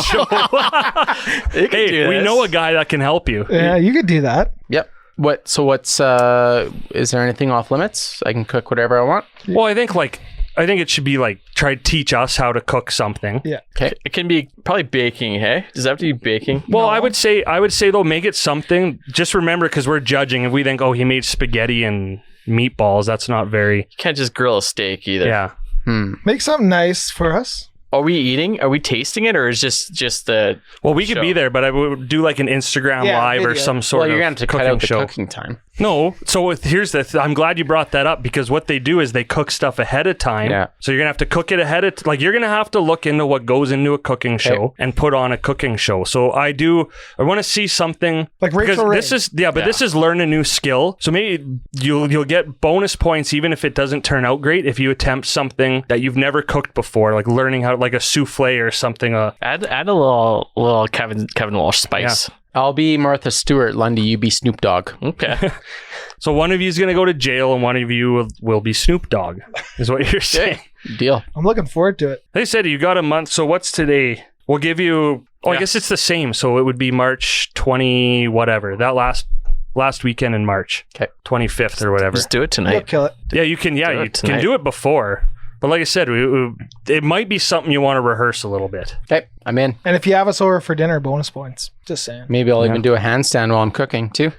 Hey, we know a guy that can help you. Yeah, you could do that. Yep. What's is there anything off limits? I can cook whatever I want. Well, I think it should be like try to teach us how to cook something. Yeah. Okay. It can be probably baking, hey? Does that have to be baking? Well, I would say though, make it something. Just remember, because we're judging, if we think, oh, he made spaghetti and meatballs, that's not very. You can't just grill a steak either. Yeah. Make something nice for us. Are we eating? Are we tasting it, or is just the? Well, we could show? be there, but I would do like an Instagram live or video. some sort Well, of you're going to have to cooking cut out the show. cooking time. No, so here's I'm glad you brought that up, because what they do is they cook stuff ahead of time. Yeah. So you're gonna have to cook it ahead of you're gonna have to look into what goes into a cooking show and put on a cooking show. So I want to see something Like Rachel Ray. this is learn a new skill. So maybe you'll get bonus points even if it doesn't turn out great if you attempt something that you've never cooked before, like learning how like a souffle or something. Add a little Kevin Walsh spice. I'll be Martha Stewart. Lundy, you be Snoop Dogg. Okay. So one of you is gonna go to jail and one of you will be Snoop Dogg, is what you're saying. Deal. I'm looking forward to it. They said you got a month. So what's today? We'll give you. Oh, I guess it's the same. So it would be March 20, whatever. That last weekend in March. Okay. 25th or whatever. Just do it You'll tonight. kill it. Yeah, you can. Yeah, Do you it can tonight. do it before. But like I said, it might be something you want to rehearse a little bit. Okay, I'm in. And if you have us over for dinner, bonus points. Just saying. Maybe I'll even do a handstand while I'm cooking too.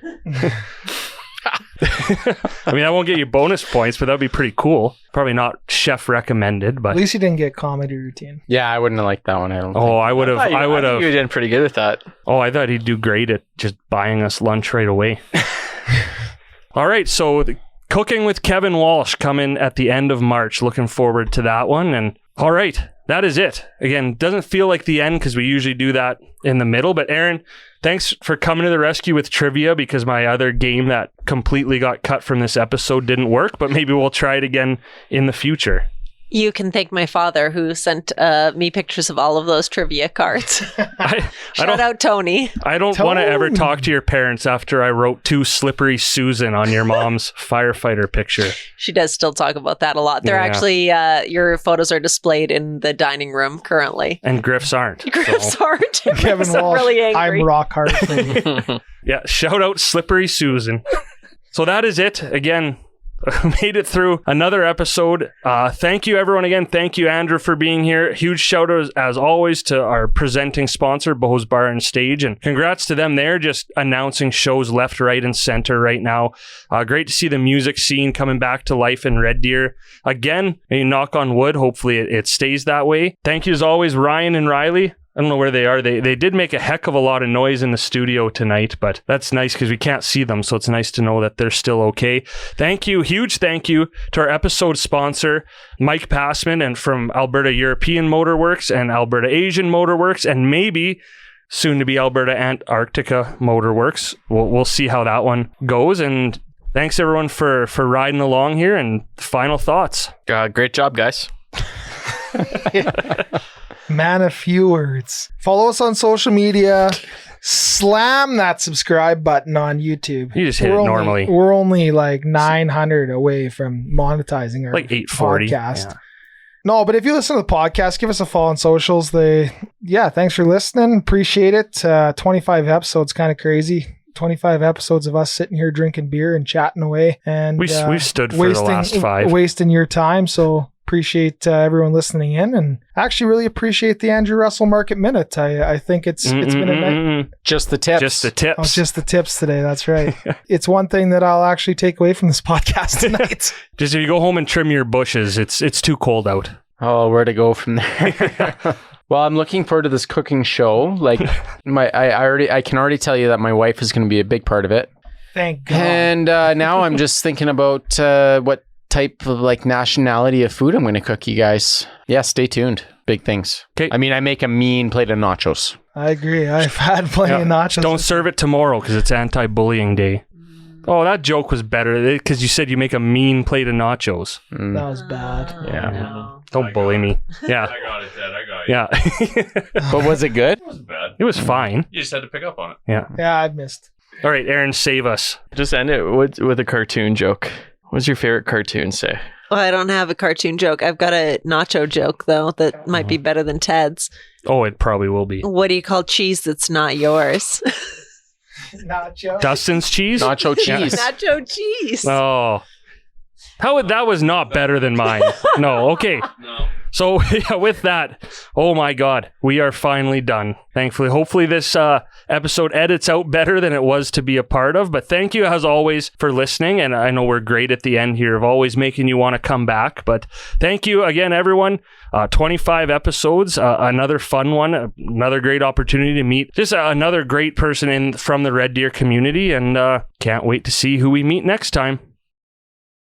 I mean, I won't get you bonus points, but that'd be pretty cool. Probably not chef recommended, but At least you didn't get comedy routine. Yeah, I wouldn't have liked that one. I don't think. I would have. I would You were have. doing pretty good with that. Oh, I thought he'd do great at just buying us lunch right away. All right, so Cooking with Kevin Walsh coming at the end of March. Looking forward to that one. And all right, that is it. Again, doesn't feel like the end because we usually do that in the middle. But Aaron, thanks for coming to the rescue with trivia, because my other game that completely got cut from this episode didn't work. But maybe we'll try it again in the future. You can thank my father who sent me pictures of all of those trivia cards. Shout out Tony. I don't want to ever talk to your parents after I wrote 2 Slippery Susan on your mom's firefighter picture. She does still talk about that a lot. They're actually, your photos are displayed in the dining room currently. And Griff's aren't. Griff's aren't. Kevin Griff's Walsh, really angry. I'm rock hard for you. Yeah, shout out Slippery Susan. So that is it. Again, made it through another episode. Thank you, everyone. Again, thank you, Andrew, for being here. Huge shout out, as always, to our presenting sponsor, Bo's Bar and Stage. And congrats to them. They're just announcing shows left, right, and center right now. Great to see the music scene coming back to life in Red Deer. Again, knock on wood. Hopefully it stays that way. Thank you, as always, Ryan and Riley. I don't know where they are. They did make a heck of a lot of noise in the studio tonight, but that's nice because we can't see them, so it's nice to know that they're still okay. Thank you, huge thank you to our episode sponsor, Mike Pasman, and from Alberta European Motorworks and Alberta Asian Motorworks, and maybe soon to be Alberta Antarctica Motorworks. We'll see how that one goes, and thanks everyone for riding along here, and final thoughts. Great job, guys. Man, a few words. Follow us on social media. Slam that subscribe button on YouTube. You just hit it normally. We're only like 900 away from monetizing our like 840 podcast. Yeah. No, but if you listen to the podcast, give us a follow on socials. Thanks for listening. Appreciate it. 25 episodes, kind of crazy. 25 episodes of us sitting here drinking beer and chatting away. And we've stood for the last 5. Wasting your time. So appreciate everyone listening in, and actually really appreciate the Andrew Russell Market Minute. I think it's been a night. Just the tips. Just the tips. Oh, just the tips today. That's right. It's one thing that I'll actually take away from this podcast tonight. Just if you go home and trim your bushes, it's too cold out. Oh, where to go from there? Well, I'm looking forward to this cooking show. Like I can already tell you that my wife is going to be a big part of it. Thank God. And now I'm just thinking about what type of like nationality of food I'm going to cook, you guys. Yeah, stay tuned. Big things. Okay. I mean, I make a mean plate of nachos. I agree. I've had plenty of nachos. Don't serve it tomorrow because it's anti-bullying day. Oh, that joke was better because you said you make a mean plate of nachos. That was bad. Yeah. Don't bully me. Yeah. I got it, Dad. I got you. Yeah. But was it good? It wasn't bad. It was fine. You just had to pick up on it. Yeah. Yeah, I missed. All right, Aaron, save us. Just end it with a cartoon joke. What's your favorite cartoon say? Well, I don't have a cartoon joke. I've got a nacho joke, though, that might be better than Ted's. Oh, it probably will be. What do you call cheese that's not yours? Nacho. Dustin's cheese? Nacho cheese. Nacho cheese. Oh. That was not better than mine. No, okay. No. So yeah, with that, oh my God, we are finally done. Thankfully, hopefully this episode edits out better than it was to be a part of. But thank you as always for listening. And I know we're great at the end here of always making you want to come back. But thank you again, everyone. 25 episodes, another fun one, another great opportunity to meet just another great person from the Red Deer community. And can't wait to see who we meet next time.